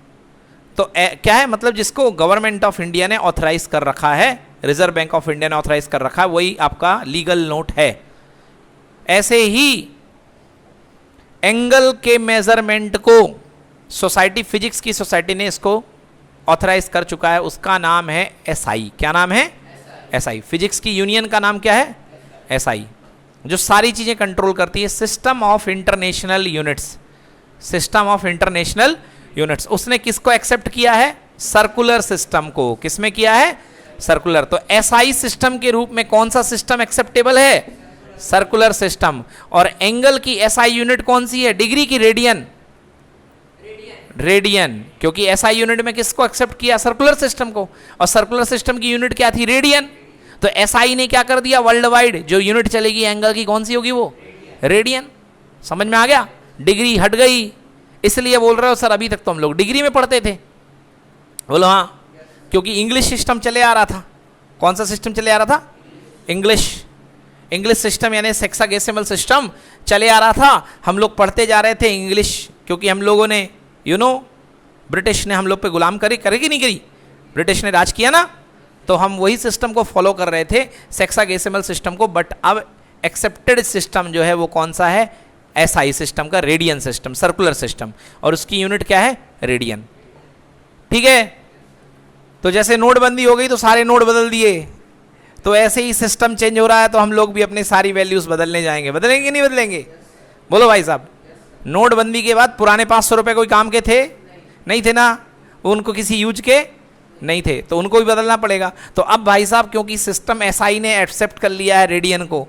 तो क्या है मतलब? जिसको गवर्नमेंट ऑफ इंडिया ने ऑथराइज कर रखा है, रिजर्व बैंक ऑफ इंडिया ने ऑथराइज कर रखा है, वही आपका लीगल नोट है। ऐसे ही एंगल के मेजरमेंट को सोसाइटी, फिजिक्स की सोसाइटी ने इसको ऑथराइज कर चुका है, उसका नाम है एसआई। क्या नाम है? एसआई। फिजिक्स की यूनियन का नाम क्या है? एसआई, जो सारी चीजें कंट्रोल करती है। System of international units, system of international units. उसने किसको एक्सेप्ट किया है? सर्कुलर सिस्टम को। किसमें किया है? सर्कुलर। तो एसआई सिस्टम के रूप में कौन सा सिस्टम एक्सेप्टेबल है? Circular system. और एंगल की एसआई यूनिट कौन सी है? डिग्री की रेडियन? रेडियन। क्योंकि एसआई यूनिट में किसको एक्सेप्ट किया? सर्कुलर सिस्टम को। और सर्कुलर सिस्टम की यूनिट क्या थी? रेडियन। तो एसआई ने क्या कर दिया? वर्ल्ड वाइड जो यूनिट चलेगी एंगल की, कौन सी होगी? वो रेडियन। समझ में आ गया? डिग्री हट गई। इसलिए बोल रहे हो सर अभी तक तो हम लोग डिग्री में पढ़ते थे। बोलो हाँ, क्योंकि इंग्लिश सिस्टम चले आ रहा था। कौन सा सिस्टम चले आ रहा था? इंग्लिश। इंग्लिश सिस्टम यानी सेक्सागेसिमल सिस्टम चले आ रहा था। हम लोग पढ़ते जा रहे थे इंग्लिश, क्योंकि हम लोगों ने ब्रिटिश ने हम लोग पे गुलाम करेगी नहीं करी? ब्रिटिश ने राज किया ना, तो हम वही सिस्टम को फॉलो कर रहे थे, सेक्सागेसिमल सिस्टम को। बट अब एक्सेप्टेड सिस्टम जो है वो कौन सा है? एसआई सिस्टम का, रेडियन सिस्टम, सर्कुलर सिस्टम। और उसकी यूनिट क्या है? रेडियन। ठीक है? तो जैसे नोटबंदी हो गई तो सारे नोट बदल दिए, तो ऐसे ही सिस्टम चेंज हो रहा है, तो हम लोग भी अपनी सारी वैल्यूज बदलने जाएंगे। बदलेंगे नहीं बदलेंगे? बोलो भाई साहब। नोटबंदी के बाद पुराने 500 रुपए कोई काम के थे? नहीं थे ना, उनको किसी यूज के नहीं थे, तो उनको भी बदलना पड़ेगा। तो अब भाई साहब क्योंकि सिस्टम एसआई ने एक्सेप्ट कर लिया है रेडियन को,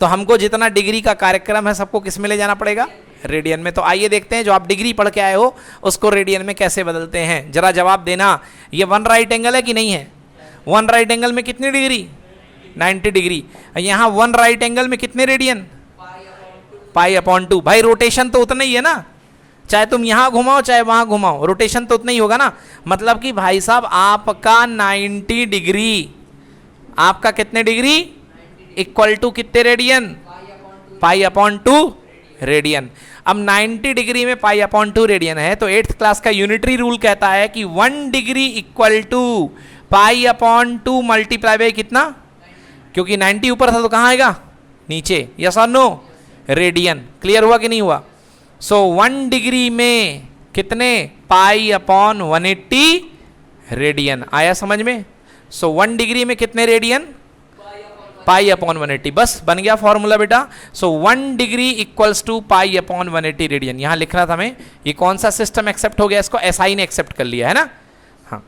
तो हमको जितना डिग्री का कार्यक्रम है सबको किस में ले जाना पड़ेगा? रेडियन में। तो आइए देखते हैं जो आप डिग्री पढ़ के आए हो उसको रेडियन में कैसे बदलते हैं। जरा जवाब देना। ये 1 राइट एंगल है कि नहीं है? 1 राइट एंगल में कितनी डिग्री? 90 डिग्री। यहाँ 1 राइट एंगल में कितने रेडियन? π/2। भाई रोटेशन तो उतना ही है ना, चाहे तुम यहां घुमाओ चाहे वहां घुमाओ, रोटेशन तो उतना ही होगा ना। मतलब कि भाई साहब आपका 90 डिग्री, आपका कितने डिग्री इक्वल टू कितने रेडियन? π/2 रेडियन। अब 90 डिग्री में π/2 रेडियन है, तो 8th क्लास का यूनिटरी रूल कहता है कि 1 degree equal to π/2 multiply by कितना? क्योंकि 90 ऊपर था तो कहाँ आएगा? नीचे। यस और नो? रेडियन। क्लियर हुआ कि नहीं हुआ? सो 1 डिग्री में कितने? π/180 रेडियन। आया समझ में? सो 1 डिग्री में कितने रेडियन? π/180। बस बन गया फॉर्मूला बेटा। सो 1 डिग्री इक्वल्स टू π/180 रेडियन। यहां लिख रहा था मैं, ये कौन सा सिस्टम एक्सेप्ट हो गया? इसको एसआई ने एक्सेप्ट कर लिया है ना। हाँ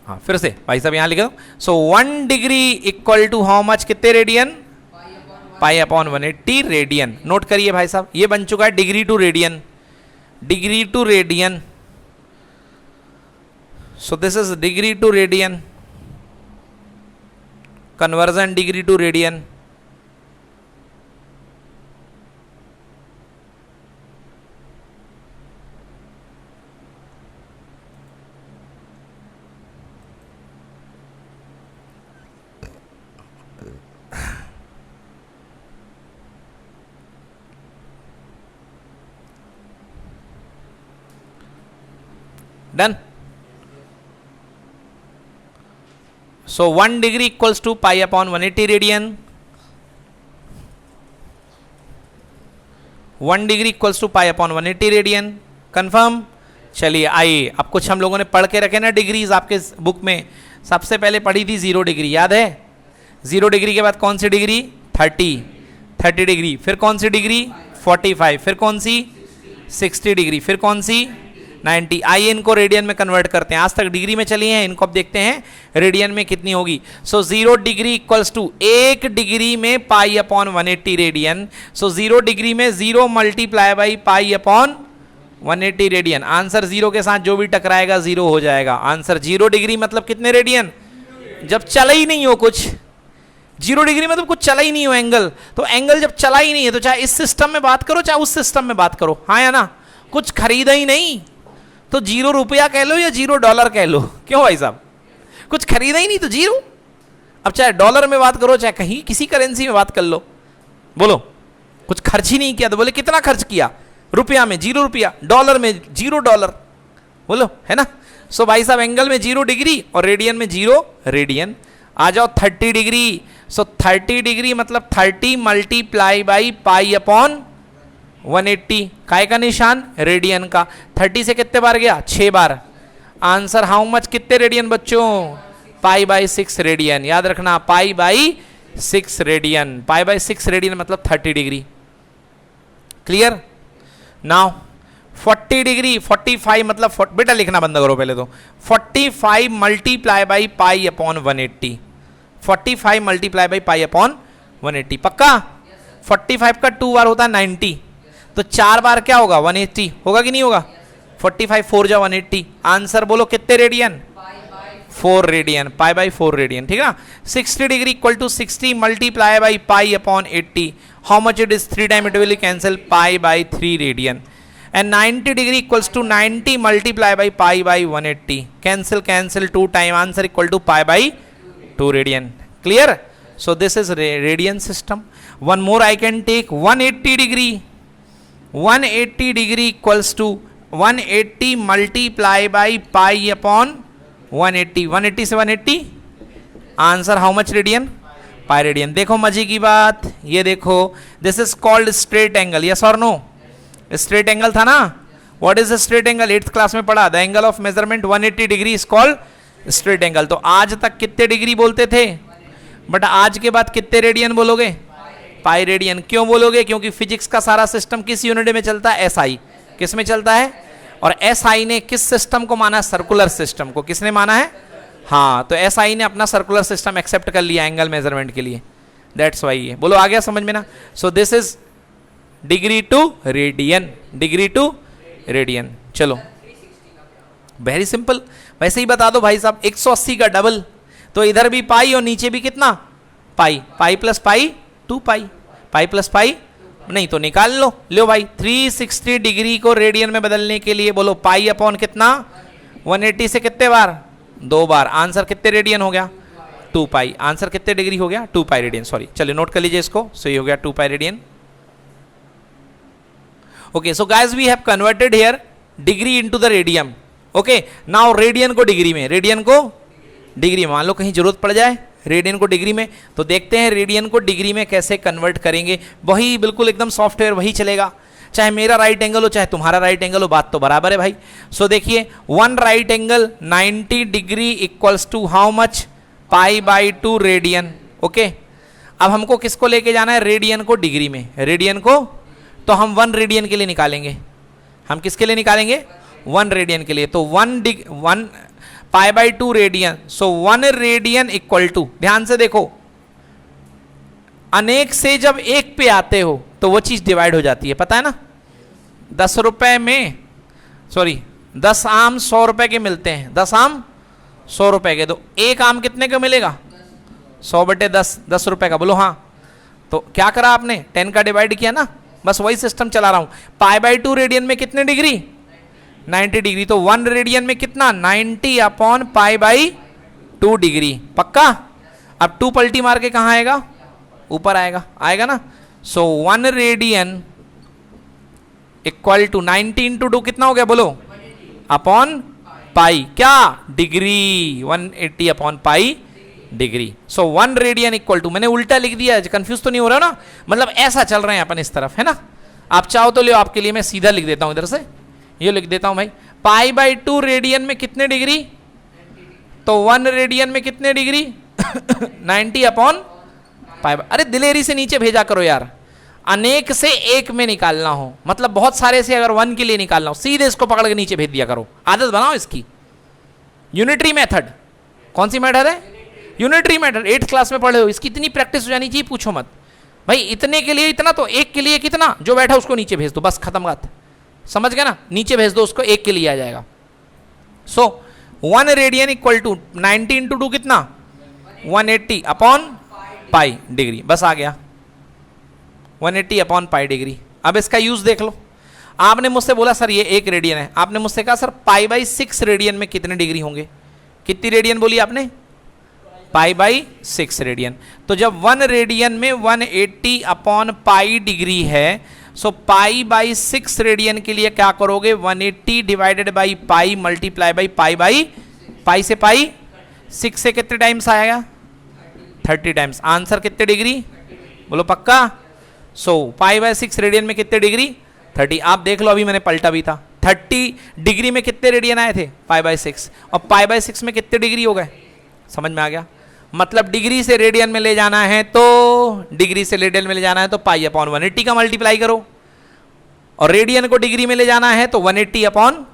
हाँ, फिर से भाई साहब यहां लिख दो। So 1 degree equal to how much? कितने रेडियन? π/180 रेडियन। नोट करिए भाई साहब, ये बन चुका है degree to radian. Degree to radian. So this is degree to radian, conversion degree to radian. Done. So 1 degree equals to π/180 radian. 1 degree equals to π/180 radian. Confirm? चलिए आइए, अब कुछ हम लोगों ने पढ़ के रखे ना डिग्रीज आपके बुक में। सबसे पहले पढ़ी थी 0 डिग्री, याद है? 0 डिग्री के बाद कौन सी डिग्री? 30 डिग्री। फिर कौन सी डिग्री? 45। फिर कौन सी? 60 डिग्री। फिर कौन सी? 90। आइए इनको रेडियन में कन्वर्ट करते हैं, आज तक डिग्री में चली हैं, इनको अब देखते हैं रेडियन में कितनी होगी। सो 0 डिग्री इक्वल्स टू 1 डिग्री में पाई अपॉन 180 रेडियन। सो 0 डिग्री में 0 multiply by pi upon 180 radian. Answer 0 के साथ जो भी टकराएगा 0 हो जाएगा। आंसर 0 डिग्री मतलब कितने रेडियन, जब चला ही नहीं हो कुछ। 0 डिग्री मतलब कुछ चला ही नहीं हो एंगल, तो एंगल जब चला ही नहीं है तो चाहे इस सिस्टम में बात करो चाहे उस सिस्टम में बात करो, हाँ या ना, कुछ खरीदा ही नहीं तो 0 रुपया कह लो या 0 डॉलर कह लो, क्यों भाई साहब, कुछ खरीदा ही नहीं तो 0। अब चाहे डॉलर में बात करो चाहे कहीं किसी करेंसी में बात कर लो, बोलो कुछ खर्च ही नहीं किया तो बोले कितना खर्च किया, रुपया में 0 रुपया, डॉलर में 0 डॉलर, बोलो, है ना। सो भाई साहब एंगल में 0 डिग्री और रेडियन में 0 रेडियन। आ जाओ 30 डिग्री। सो 30 डिग्री मतलब 30 मल्टीप्लाई बाई पाई अपॉन 180, काय का निशान, रेडियन का। 30 से कितने बार गया, 6 बार। आंसर हाउ मच, कितने रेडियन बच्चों, पाई बाई 6 रेडियन। याद रखना pi by 6 radian, pi by 6 radian मतलब 30 डिग्री। क्लियर। नाउ 40 डिग्री, 45 मतलब बेटा लिखना बंद करो पहले तो, 45 multiply by pi upon 180, 45 multiply by pi upon 180, पक्का। 45 का 2 बार होता है 90, तो 4 बार क्या होगा 180 होगा कि नहीं होगा। 45 4 जा 180। आंसर बोलो कितने radian, 4 radian, pi by 4 radian, ठीक है ना। 60 degree equal to 60 multiply by pi upon 80, how much it is, 3 time it will cancel, pi by 3 radian. And 90 degree equals to 90 multiply by pi by 180, cancel cancel 2 time, answer equal to pi by 2 radian. Clear. So this is radian system. One more I can take 180 degree, 180 degree equals to 180 multiply by pi upon 180, 180 से 180, answer how much radian, pi radian. देखो मजे की बात, ये देखो this is called straight angle, yes और नो, स्ट्रेट एंगल था ना। What is straight angle, 8th class में पढ़ा, the angle of measurement 180 degree is called straight angle. तो आज तक कितने डिग्री बोलते थे, बट आज के बाद कितने रेडियन बोलोगे, पाई रेडियन। क्यों बोलोगे, क्योंकि फिजिक्स का सारा सिस्टम किस यूनिट में चलता है, एसआई। किस में चलता है, और एसआई ने किस सिस्टम को माना, सर्कुलर सिस्टम को। किसने माना है, हाँ, तो एसआई ने अपना सर्कुलर सिस्टम एक्सेप्ट कर लिया एंगल मेजरमेंट के लिए, दैट्स वाई। ये बोलो आ गया समझ में ना। So this is degree to radian, degree to radian. चलो वेरी सिंपल, वैसे ही बता दो भाई साहब, 180 का डबल, तो इधर भी पाई और नीचे भी कितना, पाई, पाई प्लस पाई 2 पाई, पाई प्लस पाई नहीं तो निकाल लो, लो भाई 360 डिग्री को रेडियन में बदलने के लिए बोलो पाई अपॉन कितना, 180 से कितने बार, 2 बार। आंसर कितने रेडियन हो गया, 2 पाई। आंसर कितने डिग्री हो गया, 2 पाई रेडियन, सॉरी। चलिए नोट कर लीजिए इसको। सो ये हो गया 2 pi radian. Okay, so guys we have converted here degree into the radian. Okay, now radian को डिग्री में, रेडियन को डिग्री में, मान लो कहीं जरूरत पड़ जाए रेडियन को डिग्री में, तो देखते हैं रेडियन को डिग्री में कैसे कन्वर्ट करेंगे। वही बिल्कुल एकदम सॉफ्टवेयर वही चलेगा, चाहे मेरा राइट एंगल हो चाहे तुम्हारा राइट एंगल हो, बात तो बराबर है भाई। सो देखिए 1 right angle 90 degree equals to how much, pi by 2 radian. Okay, अब हमको किसको लेके जाना है, रेडियन को डिग्री में, रेडियन को, तो हम 1 रेडियन के लिए निकालेंगे। हम किसके लिए निकालेंगे, 1 रेडियन के लिए। तो 1 pi by 2 radian, so 1 radian equal to, ध्यान से देखो, अनेक से जब एक पे आते हो तो वो चीज डिवाइड हो जाती है, पता है ना। 10 रुपए में, सॉरी 10 आम 100 रुपए के मिलते हैं, 10 आम 100 रुपए के, तो एक आम कितने का मिलेगा, 100/10, 10 रुपए का। बोलो हाँ, तो क्या करा आपने, 10 का डिवाइड किया ना, बस वही सिस्टम चला रहा हूं। पाई बाई 2 रेडियन में कितने डिग्री, 90 डिग्री, तो 1 रेडियन में कितना, 90 अपॉन पाई बाई 2 डिग्री, पक्का। अब 2 पलटी मार के कहां आएगा, ऊपर आएगा, आएगा ना। So 1 radian equal to 90 into 2 कितना हो गया, बोलो, अपॉन पाई, क्या, degree, 180 upon pi degree. So 1 radian equal to, मैंने उल्टा लिख दिया, कंफ्यूज तो नहीं हो रहा ना, मतलब ऐसा चल रहे हैं अपन इस तरफ, है ना। आप चाहो तो ले, आपके लिए मैं सीधा लिख देता हूं इधर से, ये लिख देता हूं भाई, पाई बाई 2 रेडियन में कितने डिग्री, तो 1 रेडियन में कितने डिग्री 90 अपॉन पाई। अरे दिलेरी से नीचे भेजा करो यार, अनेक से एक में निकालना हो, मतलब बहुत सारे से अगर 1 के लिए निकालना हो, सीधे इसको पकड़ के नीचे भेज दिया करो, आदत बनाओ इसकी। यूनिटरी मेथड, कौन सी मेथड है? यूनिटरी मेथड, 8th क्लास में पढ़े हो, इसकी इतनी प्रैक्टिस हो जानी चाहिए, पूछो मत भाई। इतने के लिए इतना, तो एक के लिए कितना, जो बैठा उसको नीचे भेज दो, बस खत्म बात, समझ गए ना? नीचे भेज दो उसको, एक के लिए आ जाएगा। सो 1 रेडियन इक्वल टू 90 इंटू 2 कितना, 180 अपॉन पाई डिग्री, बस आ गया 180 अपॉन पाई डिग्री। अब इसका यूज देख लो। आपने मुझसे बोला सर ये 1 रेडियन है, आपने मुझसे कहा सर पाई बाई 6 रेडियन में कितने डिग्री होंगे? कितनी रेडियन बोली आपने? Pi by 6 radian. तो जब 1 रेडियन में 180 अपॉन पाई डिग्री है, सो पाई बाई 6 रेडियन के लिए क्या करोगे? 180 divided by pi multiply by pi by pi से पाई 6 से कितने टाइम्स आएगा? 30 टाइम्स। आंसर कितने डिग्री बोलो पक्का? सो पाई बाई 6 रेडियन में कितने डिग्री? 30। आप देख लो, अभी मैंने पलटा भी था, 30 डिग्री में कितने रेडियन आए थे? पाई बाई 6, और पाई बाई 6 में कितने डिग्री हो गए? समझ में आ गया? मतलब डिग्री से रेडियन में ले जाना है तो, डिग्री से रेडियन में ले जाना है तो पाई अपॉन 180 का मल्टीप्लाई करो, और रेडियन को डिग्री में ले जाना है तो 180 अपॉन,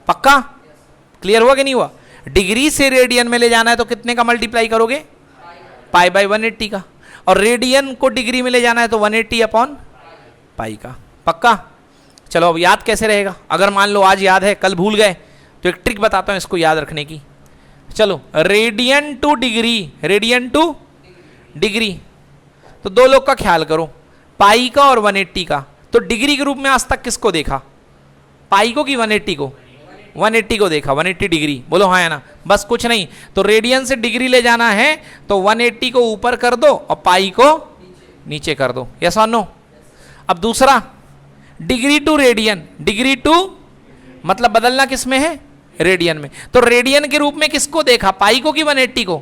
पक्का? क्लियर हुआ कि नहीं हुआ? डिग्री से रेडियन में ले जाना है तो कितने का मल्टीप्लाई करोगे? पाई बाई 180 का, और रेडियन को डिग्री में ले जाना है तो 180 अपॉन पाई का, पक्का? चलो अब याद कैसे रहेगा? अगर मान लो आज याद है कल भूल गए, तो एक ट्रिक बताता हूं इसको याद रखने की। चलो radian two degree, radian two degree, तो दो लोग का ख्याल करो, पाई का और 180 का। तो डिग्री के रूप में आज तक किसको देखा? पाई को कि 180 को? 180 को देखा, 180 डिग्री, बोलो हाँ या ना? बस कुछ नहीं, तो रेडियन से डिग्री ले जाना है तो 180 को ऊपर कर दो और पाई को नीचे कर दो, यस और नो? अब दूसरा, degree to radian, degree to मतलब बदलना किस में है? रेडियन में। तो रेडियन के रूप में किसको देखा? पाई को कि 180 को?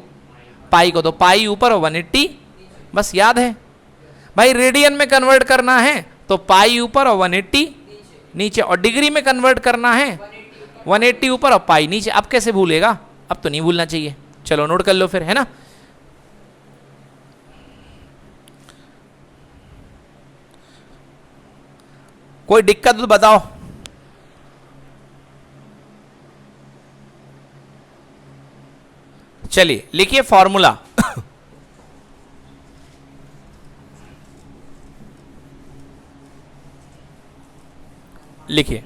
पाई को, तो पाई ऊपर और 180, बस याद है भाई। रेडियन में कन्वर्ट करना है तो पाई ऊपर और 180 नीचे, और डिग्री में कन्वर्ट करना है 180 ऊपर और पाई नीचे। अब कैसे भूलेगा? अब तो नहीं भूलना चाहिए। चलो नोट कर लो फिर, है ना? कोई दिक्कत तो बताओ। चलिए लिखिए फॉर्मूला। लिखिए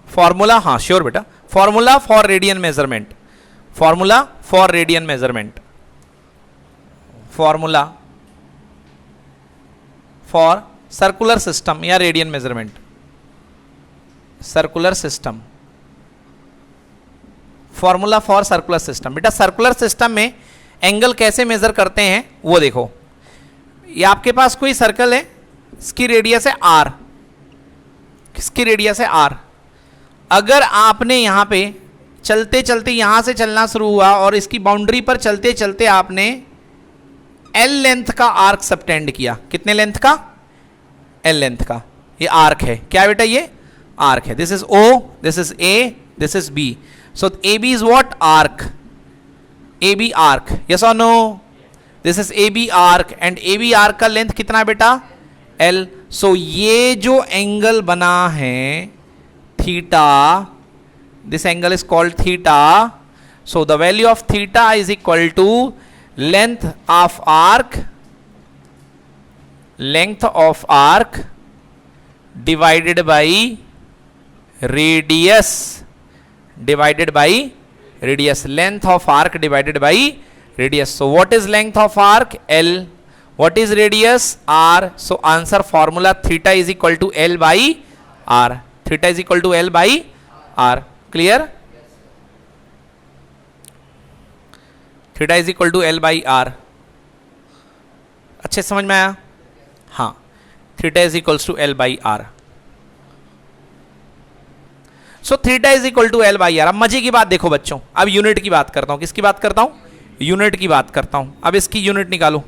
फॉर्मूला, हाँ श्योर बेटा, formula for radian measurement, formula for radian measurement, formula for circular system या radian measurement, circular system, formula for circular system. बेटा सर्कुलर सिस्टम में एंगल कैसे मेजर करते हैं वो देखो। ये आपके पास कोई सर्कल है, इसकी रेडियस है r, किसकी रेडियस है r। अगर आपने यहाँ पे चलते चलते यहाँ से चलना शुरू हुआ और इसकी बाउंड्री पर चलते चलते आपने l लेंथ का आर्क सबटेंड किया, कितने लेंथ का? l लेंथ का, ये आर्क है, क्या बेटा? ये आर्क है। This is O, this is A, this is B. So AB is what? Arc. AB arc. Yes or no? This is AB arc and AB arc का लेंथ कितना है बेटा? L. So ये जो एंगल बना है theta, this angle is called theta. So the value of theta is equal to length of arc, length of arc divided by radius, divided by radius, length of arc divided by radius. So what is length of arc? L. What is radius? R. So answer formula theta is equal to L by R. Theta is equal to L by R. Clear? Theta is equal to L by R. अच्छे समझ में आया? हाँ, theta is equals to L by R. So theta is equal to L by R. अब मजे की बात देखो बच्चों, अब यूनिट की बात करता हूं। किसकी बात करता हूं? यूनिट की बात करता हूं। अब इसकी यूनिट निकालो।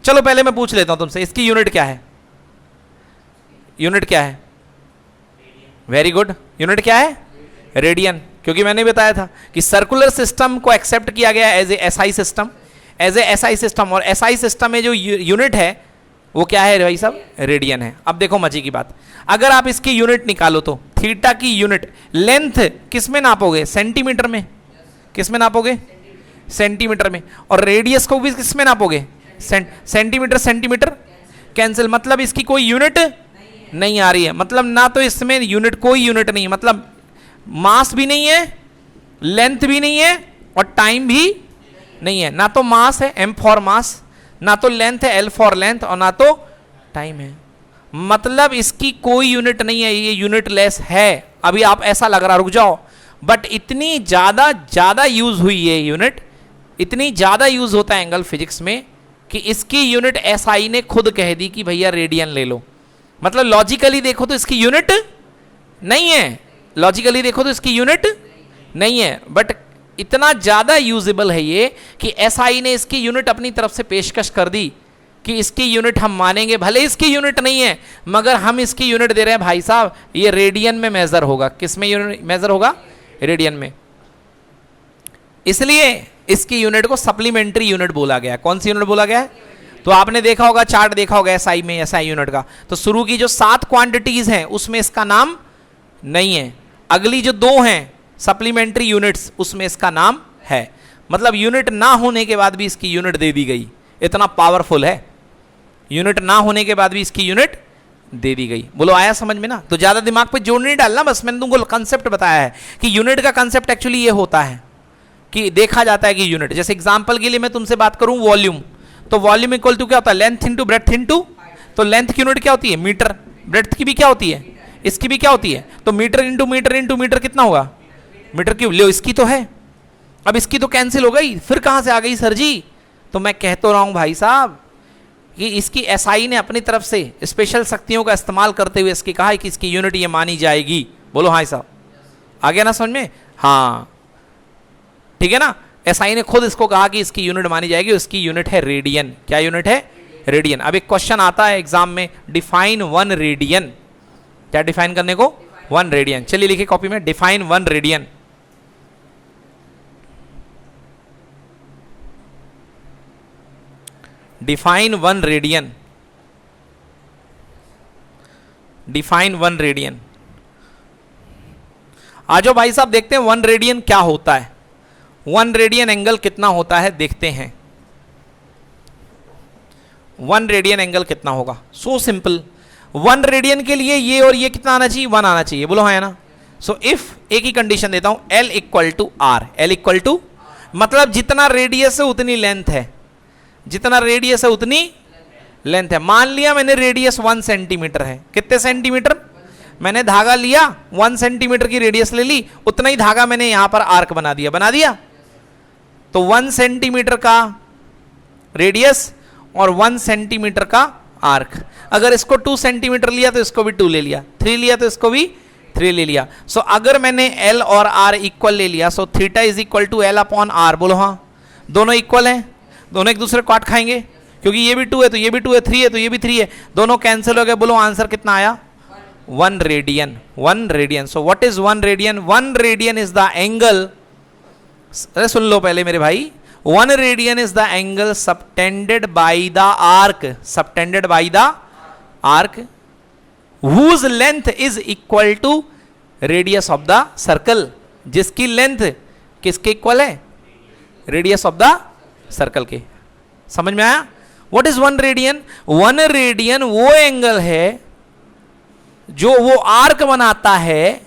चलो पहले मैं पूछ लेता हूं तुमसे, इसकी यूनिट क्या है? यूनिट क्या है? वेरी गुड, यूनिट क्या है? रेडियन। क्योंकि मैंने बताया था कि सर्कुलर सिस्टम को एक्सेप्ट किया गया as a SI system, as a SI system. और एसआई सिस्टम में जो यूनिट है वो क्या है भाई साहब, रेडियन है। अब देखो मजे की बात, अगर आप इसकी यूनिट निकालो तो थीटा की यूनिट लेंथ किस में नापोगे, सेंटीमीटर में, किस में नापोगे, सेंटीमीटर में, और रेडियस को भी किस में नापोगे, सेंटीमीटर सेंटीमीटर कैंसिल, मतलब इसकी कोई यूनिट नहीं आ रही है, मतलब ना तो इसमें यूनिट, कोई यूनिट नहीं है, मतलब मास भी नहीं है, लेंथ भी नहीं है, और टाइम भी नहीं है, ना तो मास है m फॉर मास, ना तो लेंथ है l फॉर लेंथ, और ना तो टाइम है, मतलब इसकी कोई यूनिट नहीं है, ये यूनिटलेस है। अभी आप ऐसा लग रहा, रुक जाओ, बट इतनी ज्यादा यूज हुई है यूनिट, इतनी ज्यादा यूज होता है एंगल फिजिक्स में कि इसकी यूनिट एसआई ने खुद कह दी कि भैया रेडियन ले लो। मतलब लॉजिकली देखो तो इसकी यूनिट नहीं है, लॉजिकली देखो तो इसकी यूनिट नहीं है, बट इतना ज्यादा यूजेबल है ये कि एसआई ने इसकी यूनिट अपनी तरफ से पेशकश कर दी कि इसकी यूनिट हम मानेंगे, भले इसकी यूनिट नहीं है मगर हम इसकी यूनिट दे रहे हैं भाई साहब, ये रेडियन में मेजर होगा। किस में यूनिट मेजर होगा, रेडियन में। इसलिए इसकी यूनिट को सप्लीमेंट्री यूनिट बोला गया। कौन सी यूनिट बोला गया है, तो आपने देखा होगा, चार्ट देखा होगा एसआई में, एसआई यूनिट का, तो शुरू की जो 7 क्वांटिटीज हैं उसमें इसका नाम नहीं है, अगली जो 2 हैं सप्लीमेंट्री यूनिट्स उसमें इसका नाम है। मतलब यूनिट ना होने के बाद भी इसकी यूनिट दे दी गई, इतना पावरफुल है, यूनिट ना होने के बाद भी इसकी यूनिट दे दी गई। बोलो आया समझ में ना, तो ज्यादा दिमाग पे जोड़ नहीं डालना, बस मैंने तुमको कंसेप्ट बताया है कि यूनिट का कंसेप्ट एक्चुअली ये होता है कि देखा जाता है कि यूनिट, जैसे एग्जांपल के लिए मैं तुमसे बात करूं वॉल्यूम, तो वॉल्यूम इक्वल टू क्या होता है, लेंथ इनटू ब्रेड्थ इनटू, तो लेंथ की यूनिट क्या होती है, मीटर, ब्रेड्थ की भी क्या होती है, इसकी भी क्या होती है, तो metre into metre into metre कितना होगा, मीटर क्यूब। लो इसकी तो है, अब इसकी तो कैंसिल हो गई, फिर कहां से आ गई सर जी, तो मैं कह तो रहा हूं भाई साहब कि इसकी एसआई ने अपनी तरफ से स्पेशल शक्तियों का इस्तेमाल करते हुए इसकी कहा है कि इसकी यूनिट ये मानी जाएगी। बोलो हाँ साहब, आ गया ना समझ में, हाँ ठीक है ना, एसआई ने खुद इसको कहा कि इसकी यूनिट मानी जाएगी, उसकी यूनिट है रेडियन। क्या यूनिट है, रेडियन। अब एक क्वेश्चन आता है एग्जाम में, डिफाइन 1 रेडियन, क्या डिफाइन करने को, 1 रेडियन। चलिए लिखिए कॉपी में, define 1 radian. Define 1 radian, define 1 radian. आ जाओ भाई साहब देखते हैं 1 रेडियन क्या होता है, 1 रेडियन एंगल कितना होता है देखते हैं। 1 रेडियन एंगल कितना होगा, सो सिंपल, 1 रेडियन के लिए ये और ये कितना आना चाहिए, 1 आना चाहिए। बोलो हाँ है ना। सो इफ एक ही कंडीशन देता हूं, L equal to R, L equal to मतलब जितना रेडियस है उतनी लेंथ है, जितना रेडियस है उतनी लेंथ है। मान लिया मैंने रेडियस 1 सेंटीमीटर है, कितने सेंटीमीटर, मैंने धागा लिया 1 सेंटीमीटर की रेडियस ले ली, उतना ही धागा मैंने यहां पर आर्क बना दिया, बना दिया, तो 1 सेंटीमीटर का रेडियस और 1 सेंटीमीटर का आर्क। अगर इसको 2 सेंटीमीटर लिया तो इसको भी 2 ले लिया, 3 लिया तो इसको भी 3 ले लिया। सो अगर मैंने L और R इक्वल ले लिया, so theta is equal to L upon R। बोलो हाँ, दोनों इक्वल हैं, दोनों एक दूसरे को काट खाएंगे, क्योंकि ये भी 2 है तो ये भी 2 है, 3 है तो ये भी 3 है, दोनों कैंसिल हो गए। बोलो आंसर कितना आया, 1 radian, 1 radian. So what is 1 radian, 1 radian is the angle, अरे सुन लो पहले मेरे भाई, 1 radian is the angle subtended by the arc, subtended by the arc whose length is equal to radius of the circle, जिसकी लेंथ किसके इक्वल है, रेडियस ऑफ द सर्कल के। समझ में आया, व्हाट इज 1 रेडियन, 1 रेडियन वो एंगल है जो वो आर्क बनाता है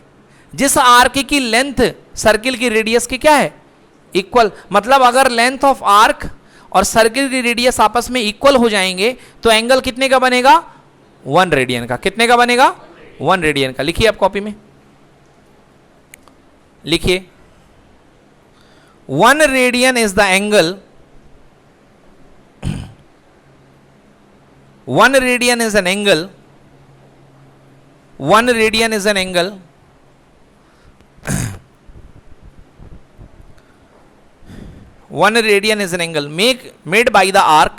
जिस आर्क की लेंथ सर्किल की रेडियस की क्या है, इक्वल। मतलब अगर लेंथ ऑफ आर्क और सर्किल की रेडियस आपस में इक्वल हो जाएंगे तो एंगल कितने का बनेगा, 1 रेडियन का। कितने का बनेगा, 1 रेडियन का। लिखिए आप कॉपी में, लिखिए 1 radian is the angle, 1 radian is an angle, 1 radian is an angle one radian is an angle made by the arc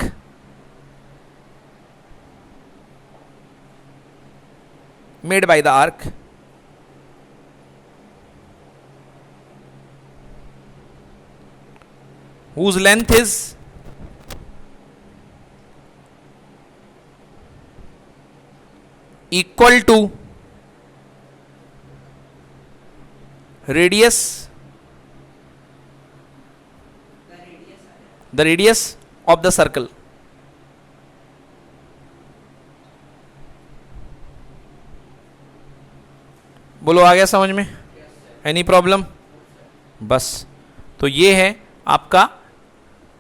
whose length is equal to radius, the radius of the circle. बोलो आ गया समझ में? Any problem? बस, तो ये है आपका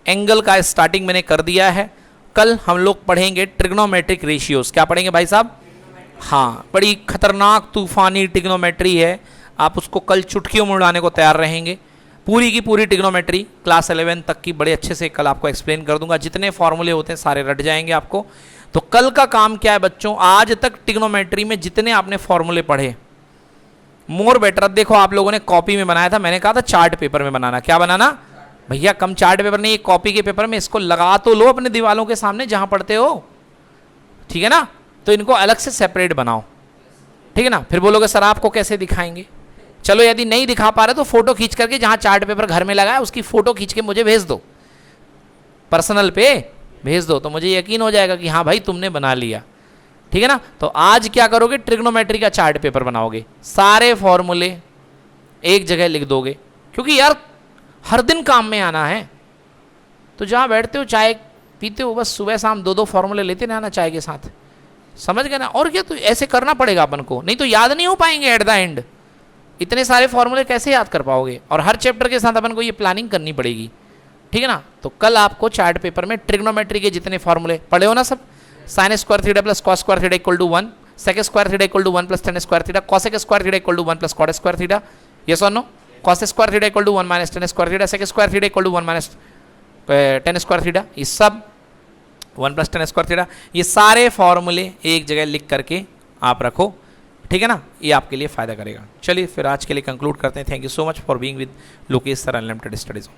एंगल का स्टार्टिंग मैंने कर दिया है। कल हम लोग पढ़ेंगे ट्रिग्नोमेट्रिक रेशियोज। क्या पढ़ेंगे भाई साहब? हाँ, बड़ी खतरनाक तूफानी ट्रिग्नोमेट्री है, आप उसको कल चुटकियों में उड़ाने को तैयार रहेंगे। पूरी की पूरी ट्रिग्नोमेट्री क्लास 11 तक की बड़े अच्छे से कल आपको एक्सप्लेन कर दूंगा। जितने फॉर्मूले होते हैं सारे रट जाएंगे आपको। तो कल का काम क्या है बच्चों, आज तक ट्रिग्नोमेट्री में जितने आपने फॉर्मूले पढ़े, मोर बेटर। अब देखो, आप लोगों ने कॉपी में बनाया था, मैंने कहा था चार्ट पेपर में बनाना। क्या बनाना भैया? कम चार्ट पेपर नहीं, एक कॉपी के पेपर में इसको लगा तो लो अपने दीवालों के सामने जहां पढ़ते हो, ठीक है ना? तो इनको अलग से सेपरेट बनाओ, ठीक है ना? फिर बोलोगे सर आपको कैसे दिखाएंगे? चलो यदि नहीं दिखा पा रहे तो फोटो खींच करके जहां चार्ट पेपर घर में लगा है उसकी फोटो खींच के मुझे भेज दो, पर्सनल पे भेज दो, तो मुझे यकीन हो जाएगा कि हाँ भाई तुमने बना लिया, ठीक है ना? तो आज क्या करोगे, ट्रिग्नोमेट्री का चार्ट पेपर बनाओगे, सारे फॉर्मूले एक जगह लिख दोगे, क्योंकि यार हर दिन काम में आना है। तो जहां बैठते हो चाय पीते हो, बस सुबह शाम दो दो फॉर्मूले लेते रहना चाय के साथ, समझ गए ना? और क्या, तो ऐसे करना पड़ेगा अपन को, नहीं तो याद नहीं हो पाएंगे एट द एंड। इतने सारे फॉर्मूले कैसे याद कर पाओगे? और हर चैप्टर के साथ अपन को ये प्लानिंग करनी पड़ेगी, ठीक है ना? तो कल आपको चार्ट पेपर में ट्रिग्नोमेट्री के जितने फॉर्मूले पढ़े हो ना सब, sine square theta plus cos square theta equal to 1, sec square theta equal to 1 plus tan square theta, cosec square theta equal to 1 plus cot square theta, yes और no? Cos square theta equal to 1 minus tan square theta, sec square theta equal to 1 minus tan square theta, ये सब 1 प्लस टेन स्क्वायर थीटा, ये सारे फॉर्मूले एक जगह लिख करके आप रखो, ठीक है ना? ये आपके लिए फायदा करेगा। चलिए फिर आज के लिए कंक्लूड करते हैं। Thank you so much for being with Lokesh sir unlimited studies.